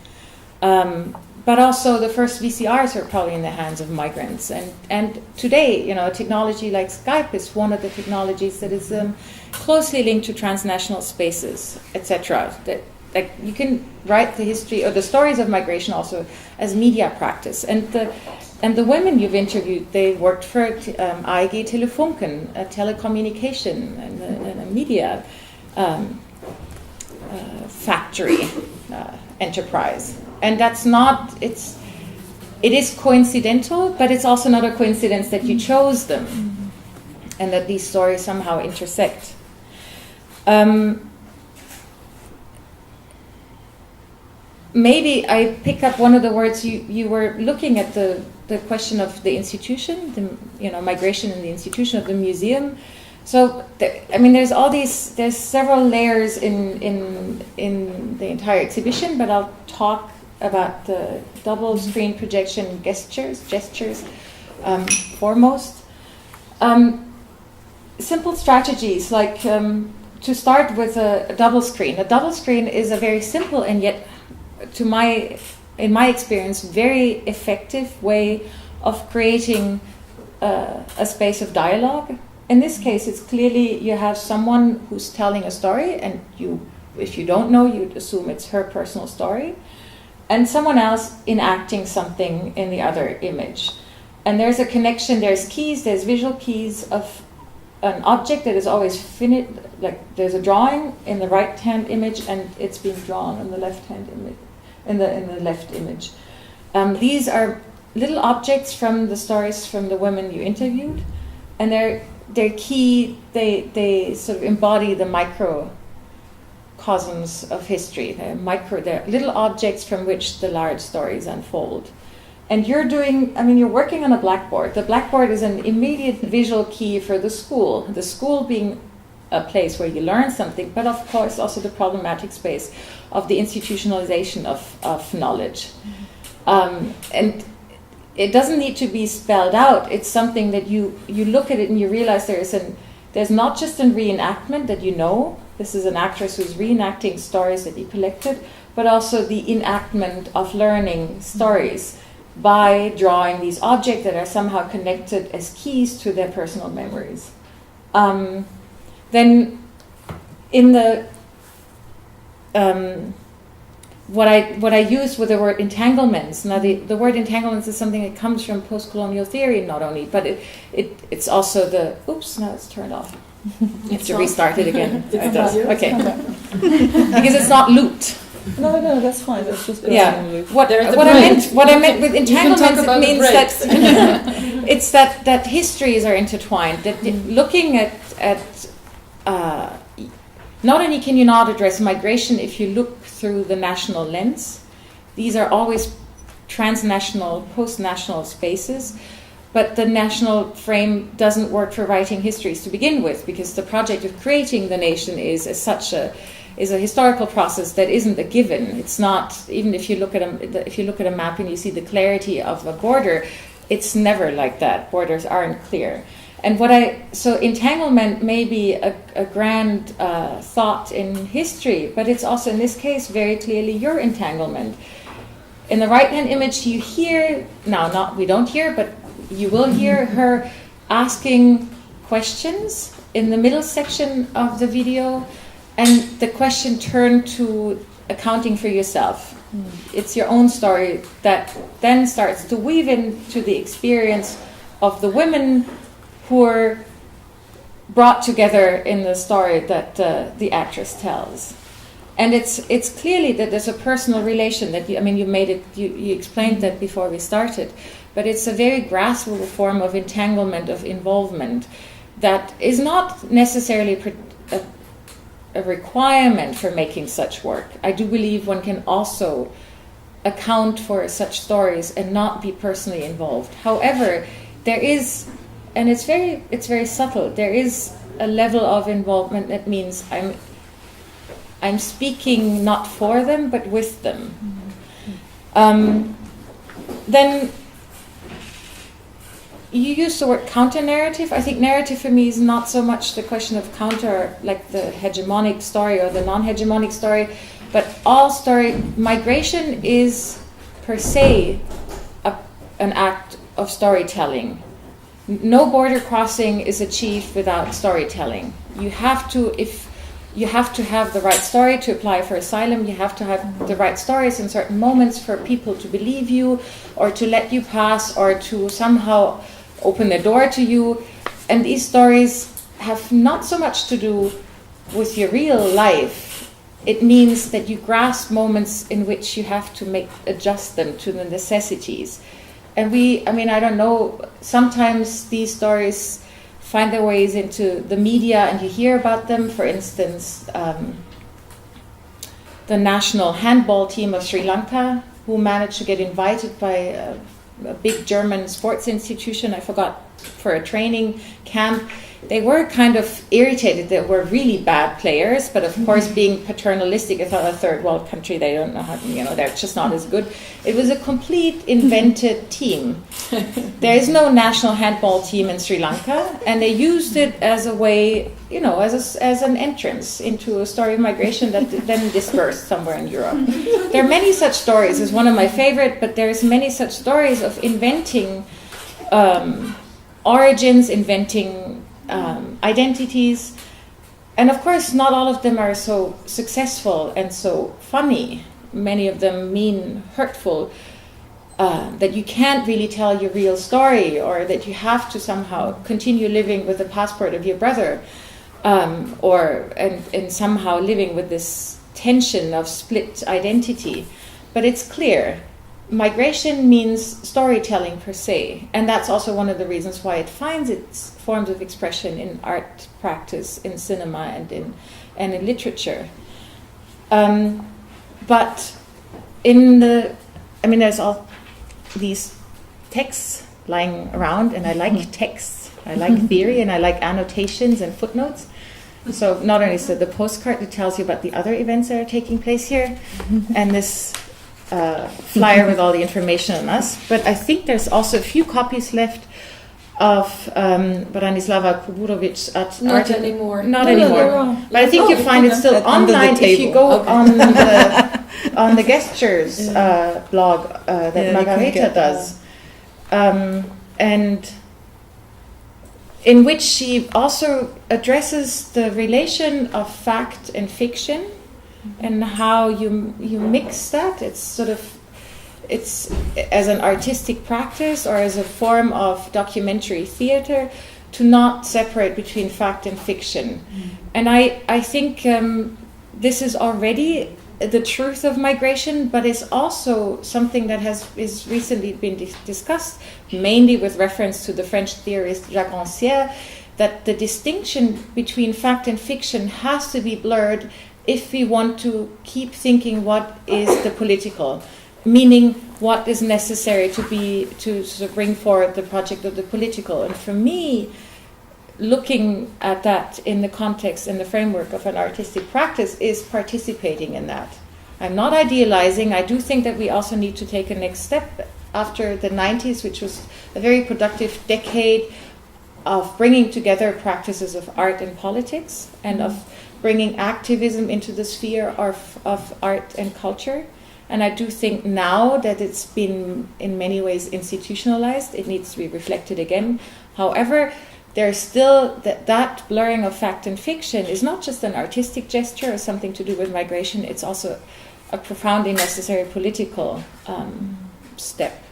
But also the first VCRs are probably in the hands of migrants. And today, a technology like Skype is one of the technologies that is closely linked to transnational spaces, etc. That you can write the history or the stories of migration also as media practice. And the women you've interviewed, they worked for AEG Telefunken, a telecommunication and a media factory enterprise. And that's not, it is coincidental, but it's also not a coincidence that you chose them and that these stories somehow intersect. Maybe I pick up one of the words you were looking at the question of the institution, migration in the institution of the museum. So there's several layers in the entire exhibition, but I'll talk about the double screen projection gestures foremost. Simple strategies like to start with a double screen. A double screen is a very simple and yet, in my experience, very effective way of creating a space of dialogue. In this case, it's clearly you have someone who's telling a story, and if you don't know, you'd assume it's her personal story, and someone else enacting something in the other image. And there's a connection, there's visual keys of an object that is always finished, like there's a drawing in the right-hand image, and it's being drawn in the left-hand image, in the left image. These are little objects from the stories from the women you interviewed, and they're key. They sort of embody the microcosms of history. They're little objects from which the large stories unfold. And you're working on a blackboard. The blackboard is an immediate visual key for the school. The school being a place where you learn something, but of course also the problematic space of the institutionalization of knowledge. And it doesn't need to be spelled out. It's something that you look at it and you realize there's not just a reenactment that you know. This is an actress who's reenacting stories that he collected, but also the enactment of learning stories by drawing these objects that are somehow connected as keys to their personal memories. Then in the what I use with the word entanglements. Now the word entanglements is something that comes from post-colonial theory, not only, but it's also the now it's turned off. You have to restart it again. It does. Okay. Because it's not looped. No, that's fine. That's just what I meant with entanglements, it means that it's that histories are intertwined. That looking at not only can you not address migration if you look through the national lens, these are always transnational, post-national spaces, but the national frame doesn't work for writing histories to begin with, because the project of creating the nation is a historical process that isn't a given. It's not, even if you look at a map and you see the clarity of a border, it's never like that. Borders aren't clear. And so entanglement may be a grand thought in history, but it's also in this case very clearly your entanglement. In the right-hand image, you hear, we don't hear, but you will hear her asking questions in the middle section of the video, and the question turned to accounting for yourself. It's your own story that then starts to weave into the experience of the women who are brought together in the story that the actress tells. And it's clearly that there's a personal relation that you explained that before we started, but it's a very graspable form of entanglement, of involvement, that is not necessarily a requirement for making such work. I do believe one can also account for such stories and not be personally involved. However, there is, and it's very subtle, there is a level of involvement that means I'm speaking not for them, but with them. Then you use the word counter-narrative. I think narrative for me is not so much the question of counter, like the hegemonic story or the non-hegemonic story, but all story. Migration is per se an act of storytelling. No border crossing is achieved without storytelling. You have to have the right story to apply for asylum. You have to have the right stories in certain moments for people to believe you, or to let you pass, or to somehow open the door to you. And these stories have not so much to do with your real life. It means that you grasp moments in which you have to adjust them to the necessities. And I don't know, sometimes these stories find their ways into the media and you hear about them. For instance, the national handball team of Sri Lanka, who managed to get invited by a big German sports institution, I forgot, for a training camp. They were kind of irritated. They were really bad players, but of course, being paternalistic, it's not a third world country, they don't know how, they're just not as good. It was a complete invented team. There is no national handball team in Sri Lanka, and they used it as a way, as an entrance into a story of migration that then dispersed somewhere in Europe. There are many such stories. It's one of my favorite, but there's many such stories of inventing origins, inventing identities, and of course not all of them are so successful and so funny. Many of them mean hurtful, that you can't really tell your real story, or that you have to somehow continue living with the passport of your brother, and somehow living with this tension of split identity. But it's clear migration means storytelling per se, and that's also one of the reasons why it finds its forms of expression in art practice, in cinema, and in literature. But there's all these texts lying around, and I like texts, I like theory, and I like annotations and footnotes. So not only the postcard that tells you about the other events that are taking place here, and this flyer with all the information on us, but I think there's also a few copies left of Branislava Kuburović's Not anymore. Not anymore. But I think you find it still Under the online if you table. go on the GUESTures blog that Margareta does, and in which she also addresses the relation of fact and fiction and how you mix that. It's as an artistic practice or as a form of documentary theater to not separate between fact and fiction. And I think this is already the truth of migration, but it's also something that is recently been discussed, mainly with reference to the French theorist Jacques Rancière, that the distinction between fact and fiction has to be blurred if we want to keep thinking what is the political, meaning what is necessary to sort of bring forward the project of the political. And for me, looking at that in the context and the framework of an artistic practice is participating in that. I'm not idealizing. I do think that we also need to take a next step after the 90s, which was a very productive decade of bringing together practices of art and politics and of bringing activism into the sphere of art and culture. And I do think now that it's been in many ways institutionalized, it needs to be reflected again. However, there's still that blurring of fact and fiction is not just an artistic gesture or something to do with migration, it's also a profoundly necessary political step.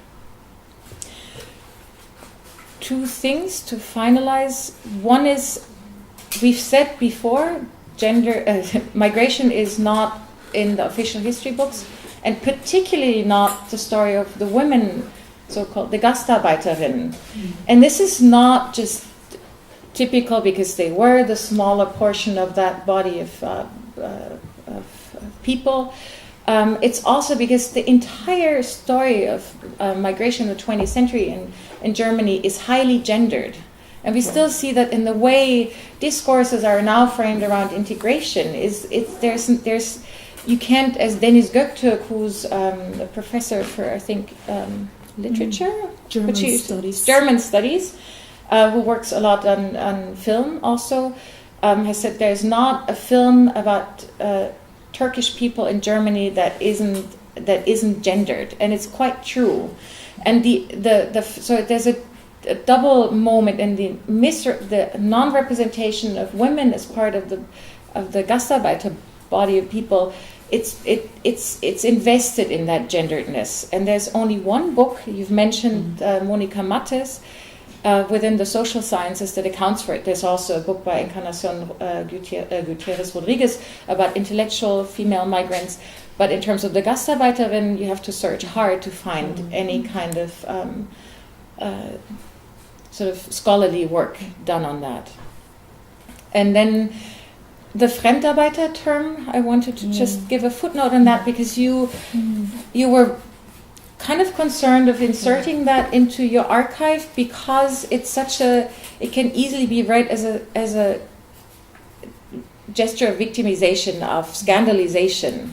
Two things to finalize. One is, we've said before, migration is not in the official history books, and particularly not the story of the women, so-called the Gastarbeiterinnen. And this is not just typical because they were the smaller portion of that body of people. It's also because the entire story of migration in the 20th century in Germany is highly gendered. And we still see that in the way discourses are now framed around integration. There's you can't, as Dennis Göktürk, who's a professor for, I think, literature? German studies, who works a lot on film also, has said there's not a film about Turkish people in Germany that isn't gendered, and it's quite true. And so there's a double moment in the non-representation of women as part of the Gastarbeiter body of people. It's invested in that genderedness, and there's only one book you've mentioned, Monica Mattes, within the social sciences that accounts for it. There's also a book by Encarnacion Gutierrez Rodriguez about intellectual female migrants. But in terms of the Gastarbeiterin, you have to search hard to find any kind of sort of scholarly work done on that. And then the Fremdarbeiter term, I wanted to just give a footnote on that because you were kind of concerned of inserting that into your archive because it can easily be read as a gesture of victimization, of scandalization.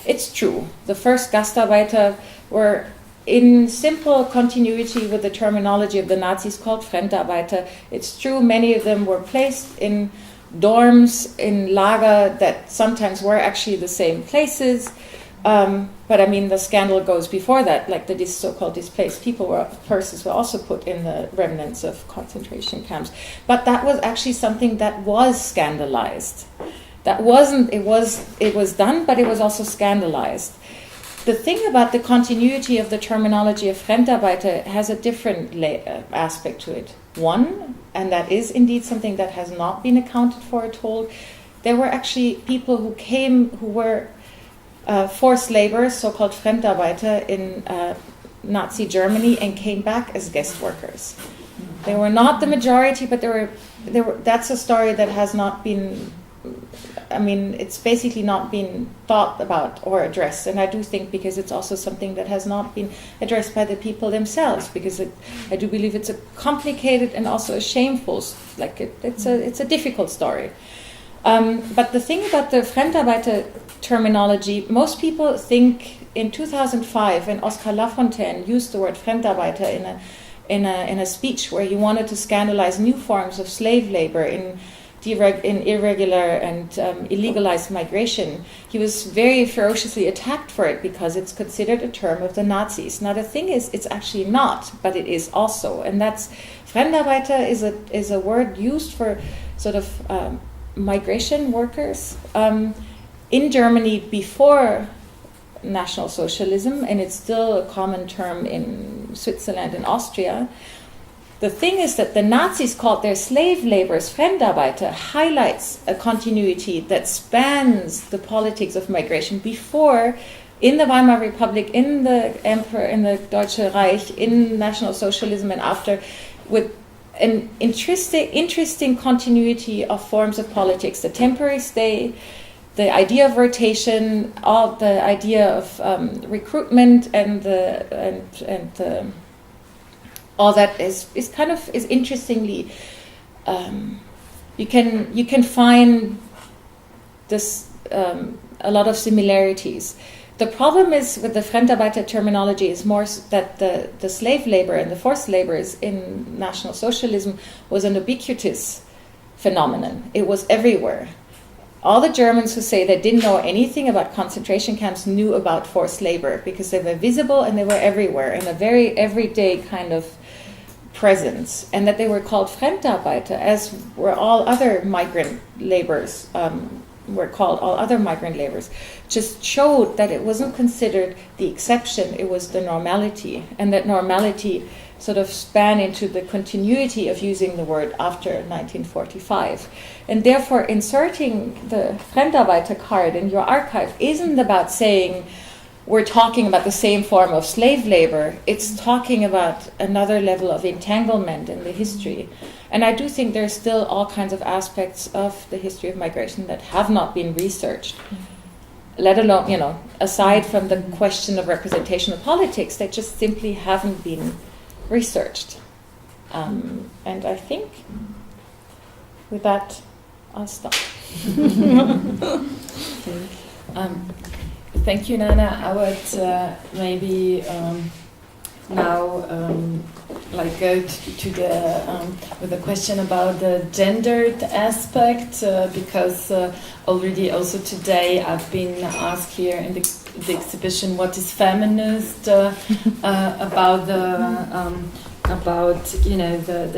It's true. The first Gastarbeiter were in simple continuity with the terminology of the Nazis called Fremdarbeiter. It's true, many of them were placed in dorms, in Lager that sometimes were actually the same places. But I mean, the scandal goes before that, like the so-called displaced persons were also put in the remnants of concentration camps. But that was actually something that was scandalized. That wasn't, it was done, but it was also scandalized. The thing about the continuity of the terminology of Fremdarbeiter has a different aspect to it. One, and that is indeed something that has not been accounted for at all, there were actually people who were forced laborers, so-called Fremdarbeiter, in Nazi Germany and came back as guest workers. They were not the majority, but that's a story that has not been, it's basically not been thought about or addressed. And I do think because it's also something that has not been addressed by the people themselves, because I do believe it's a complicated and also a shameful, it's a difficult story. But the thing about the Fremdarbeiter terminology, most people think in 2005, when Oscar Lafontaine used the word Fremdarbeiter in a speech where he wanted to scandalize new forms of slave labor in irregular and illegalized migration, he was very ferociously attacked for it because it's considered a term of the Nazis. Now the thing is, it's actually not, but it is also, and that's Fremdarbeiter is a word used for sort of migration workers in Germany before National Socialism, and it's still a common term in Switzerland and Austria. The thing is that the Nazis called their slave laborers Fremdarbeiter highlights a continuity that spans the politics of migration before, in the Weimar Republic, in the Emperor, in the Deutsche Reich, in National Socialism, and after, with an interesting continuity of forms of politics, the temporary stay, the idea of rotation, all the idea of recruitment, and all that is interestingly, you can find this a lot of similarities. The problem is with the Fremdarbeiter terminology is more that the slave labor and the forced laborers in National Socialism was an ubiquitous phenomenon. It was everywhere. All the Germans who say they didn't know anything about concentration camps knew about forced labor because they were visible and they were everywhere in a very everyday kind of presence, and that they were called Fremdarbeiter, as were all other migrant laborers, just showed that it wasn't considered the exception, it was the normality, and that normality sort of span into the continuity of using the word after 1945. And therefore inserting the Fremdarbeiter card in your archive isn't about saying we're talking about the same form of slave labor, it's talking about another level of entanglement in the history. And I do think there's still all kinds of aspects of the history of migration that have not been researched, let alone, aside from the question of representational politics, that just simply haven't been researched. And I think with that, I'll stop. Thank you, Nanna. I would maybe now go to the with a question about the gendered aspect, because already also today I've been asked here in the exhibition what is feminist about the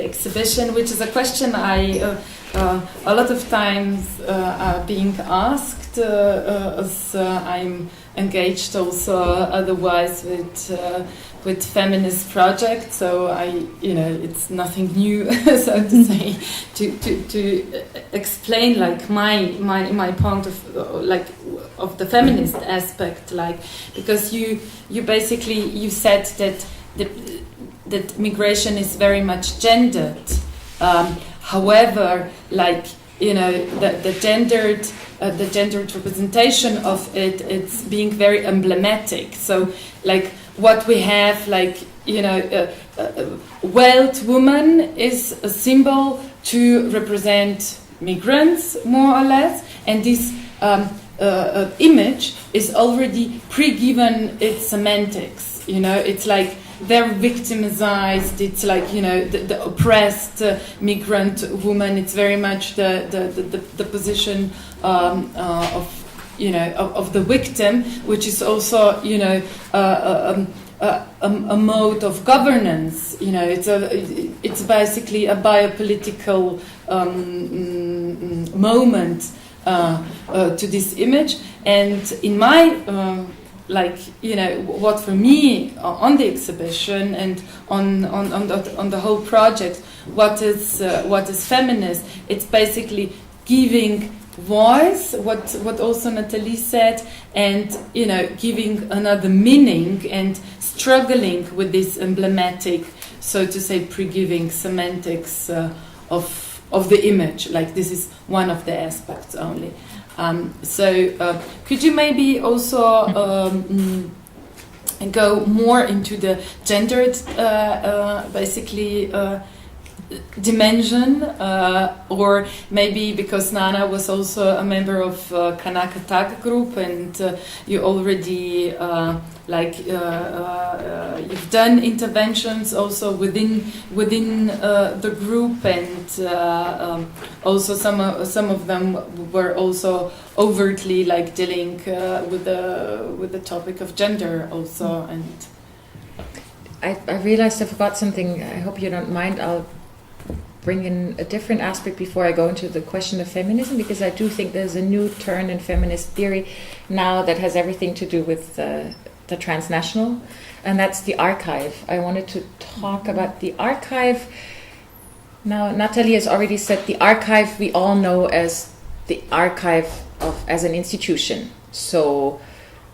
exhibition, which is a question I a lot of times are being asked as I'm engaged also otherwise with feminist projects, so it's nothing new, so to say, to explain my point of the feminist aspect, because you basically you said that migration is very much gendered. However, the gendered representation of it's being very emblematic. So, what we have, wealth woman is a symbol to represent migrants, more or less, and this image is already pre-given its semantics. It's very victimized. It's the oppressed migrant woman. It's very much the position of the victim, which is also a mode of governance. It's basically a biopolitical moment to this image. And in my what for me on the exhibition and on the whole project, what is feminist? It's basically giving voice, what also Natalie said, and giving another meaning and struggling with this emblematic, so to say, pre-giving semantics of the image. This is one of the aspects only. So could you maybe also go more into the gendered, basically dimension, or maybe because Nanna was also a member of Kanaka Tag group, and you already you've done interventions also within the group, and also some of them were also overtly like dealing with the topic of gender also. And I realized I forgot something. I hope you don't mind. I'll bring in a different aspect before I go into the question of feminism, because I do think there's a new turn in feminist theory now that has everything to do with the transnational, and that's the archive. I wanted to talk about the archive. Now, Natalie has already said the archive we all know as the archive as an institution. So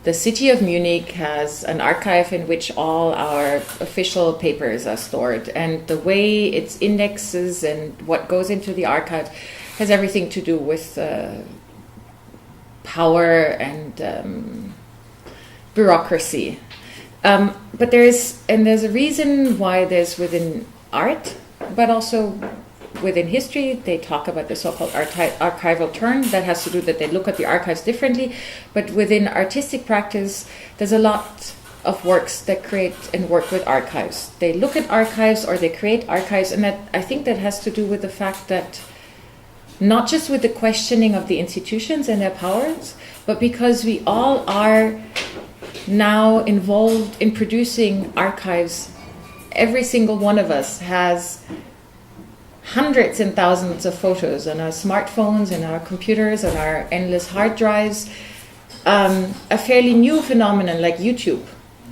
the city of Munich has an archive in which all our official papers are stored, and the way its indexes and what goes into the archive has everything to do with power and bureaucracy. But there's a reason why there's within art, but also within history, they talk about the so-called archival turn. That has to do that they look at the archives differently. But within artistic practice, there's a lot of works that create and work with archives. They look at archives or they create archives, and that I think that has to do with the fact that not just with the questioning of the institutions and their powers, but because we all are now involved in producing archives. Every single one of us has hundreds and thousands of photos on our smartphones, and our computers, and our endless hard drives. A fairly new phenomenon like YouTube,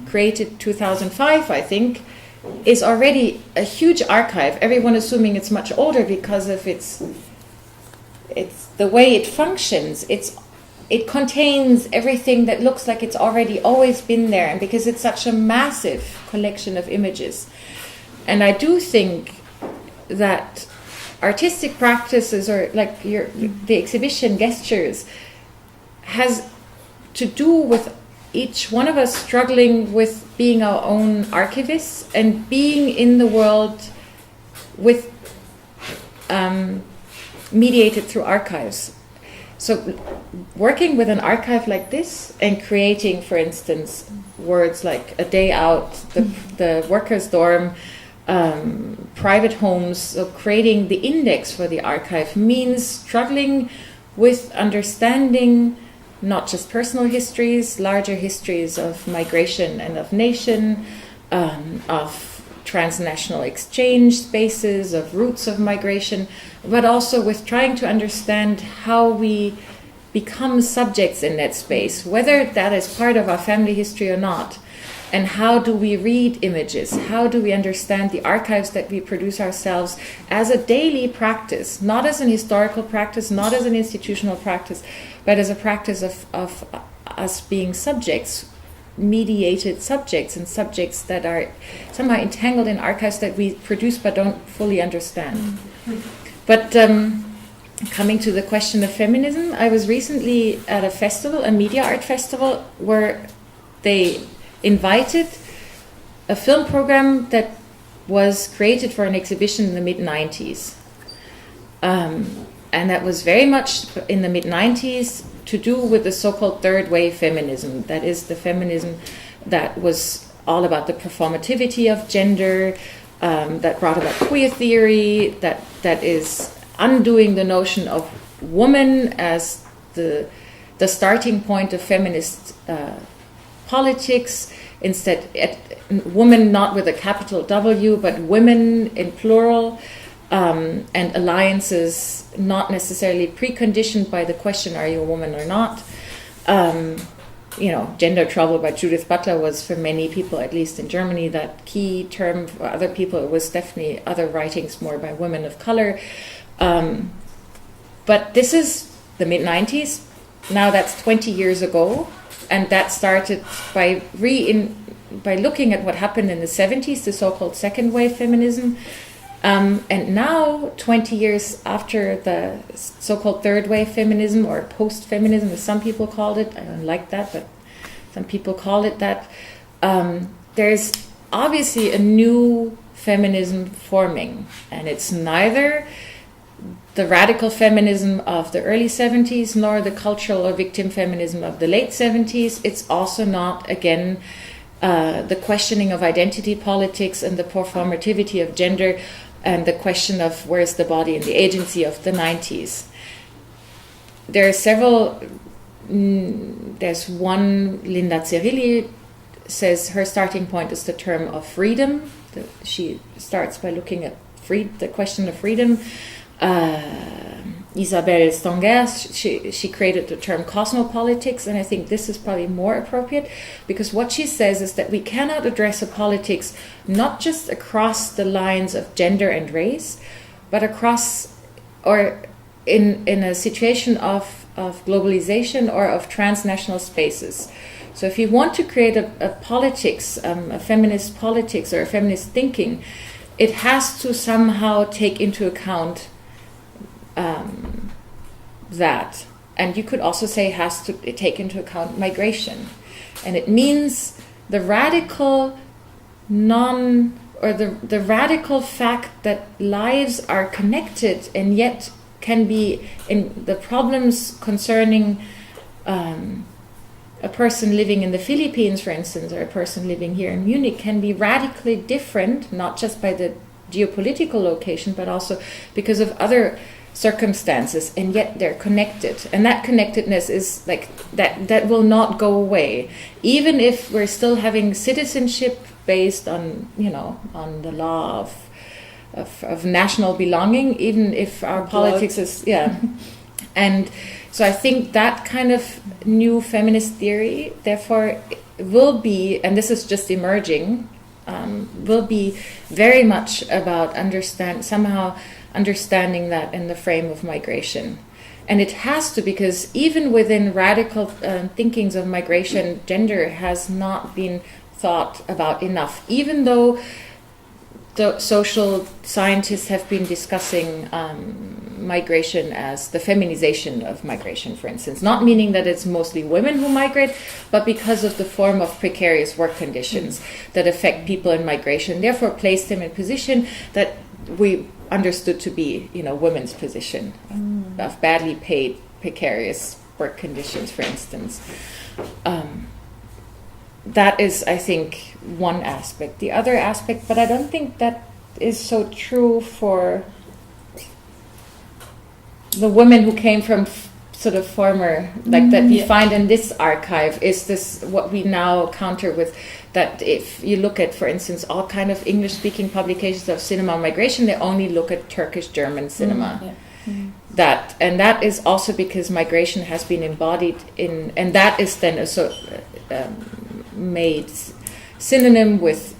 created 2005, I think, is already a huge archive. Everyone assuming it's much older because of its the way it functions. It contains everything that looks like it's already always been there, and because it's such a massive collection of images. And I do think that artistic practices, or like the exhibition GUESTures, has to do with each one of us struggling with being our own archivists and being in the world with mediated through archives. So working with an archive like this and creating, for instance, words like a day out, the workers' dorm, private homes, so creating the index for the archive means struggling with understanding not just personal histories, larger histories of migration and of nation, of transnational exchange spaces, of routes of migration, but also with trying to understand how we become subjects in that space, whether that is part of our family history or not. And how do we read images? How do we understand the archives that we produce ourselves as a daily practice, not as an historical practice, not as an institutional practice, but as a practice of us being subjects, mediated subjects, and subjects that are somehow entangled in archives that we produce but don't fully understand. But coming to the question of feminism, I was recently at a festival, a media art festival, where they invited a film program that was created for an exhibition in the mid-90s. And that was very much in the mid-90s to do with the so-called third wave feminism. That is the feminism that was all about the performativity of gender, that brought about queer theory, that is undoing the notion of woman as the starting point of feminist politics. Instead, women not with a capital W, but women in plural, and alliances not necessarily preconditioned by the question, are you a woman or not? Gender trouble by Judith Butler was, for many people, at least in Germany, that key term. For other people, it was definitely other writings more by women of color. But this is the mid-90s. Now that's 20 years ago. And that started by looking at what happened in the 70s, the so-called second wave feminism. And now, 20 years after the so-called third wave feminism, or post-feminism, as some people called it, I don't like that, but some people call it that, there's obviously a new feminism forming. And it's neither the radical feminism of the early 70s nor the cultural or victim feminism of the late 70s. It's also not, again, the questioning of identity politics and the performativity of gender and the question of where's the body and the agency of the 90s. There are several. There's one, Linda Zerilli says her starting point is the term of freedom. She starts by looking at the question of freedom. Isabelle Stongers, she created the term cosmopolitics, and I think this is probably more appropriate, because what she says is that we cannot address a politics not just across the lines of gender and race, but across or in a situation of globalization or of transnational spaces. So if you want to create a politics, a feminist politics or a feminist thinking, it has to somehow take into account that. And you could also say it has to take into account migration. And it means the radical the radical fact that lives are connected and yet can be in the problems concerning a person living in the Philippines, for instance, or a person living here in Munich can be radically different, not just by the geopolitical location, but also because of other circumstances, and yet they're connected. And that connectedness is like that will not go away, even if we're still having citizenship based on, on the law of national belonging, even if our politics is and so I think that kind of new feminist theory therefore will be, and this is just emerging, will be very much about understanding that in the frame of migration. And it has to, because even within radical thinkings of migration, gender has not been thought about enough, even though the social scientists have been discussing migration as the feminization of migration, for instance, not meaning that it's mostly women who migrate, but because of the form of precarious work conditions that affect people in migration, therefore place them in position that we understood to be, women's position of badly paid, precarious work conditions, for instance. That is, I think, one aspect. The other aspect, but I don't think that is so true for the women who came from sort of former, that we find in this archive, is this what we now counter with, that if you look at, for instance, all kind of English-speaking publications of cinema migration, they only look at Turkish German cinema. That is also because migration has been embodied in, and that is then made synonym with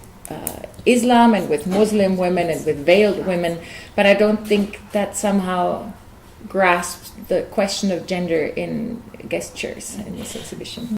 Islam and with Muslim women and with veiled women, but I don't think that somehow grasps the question of gender in GUESTures in this exhibition.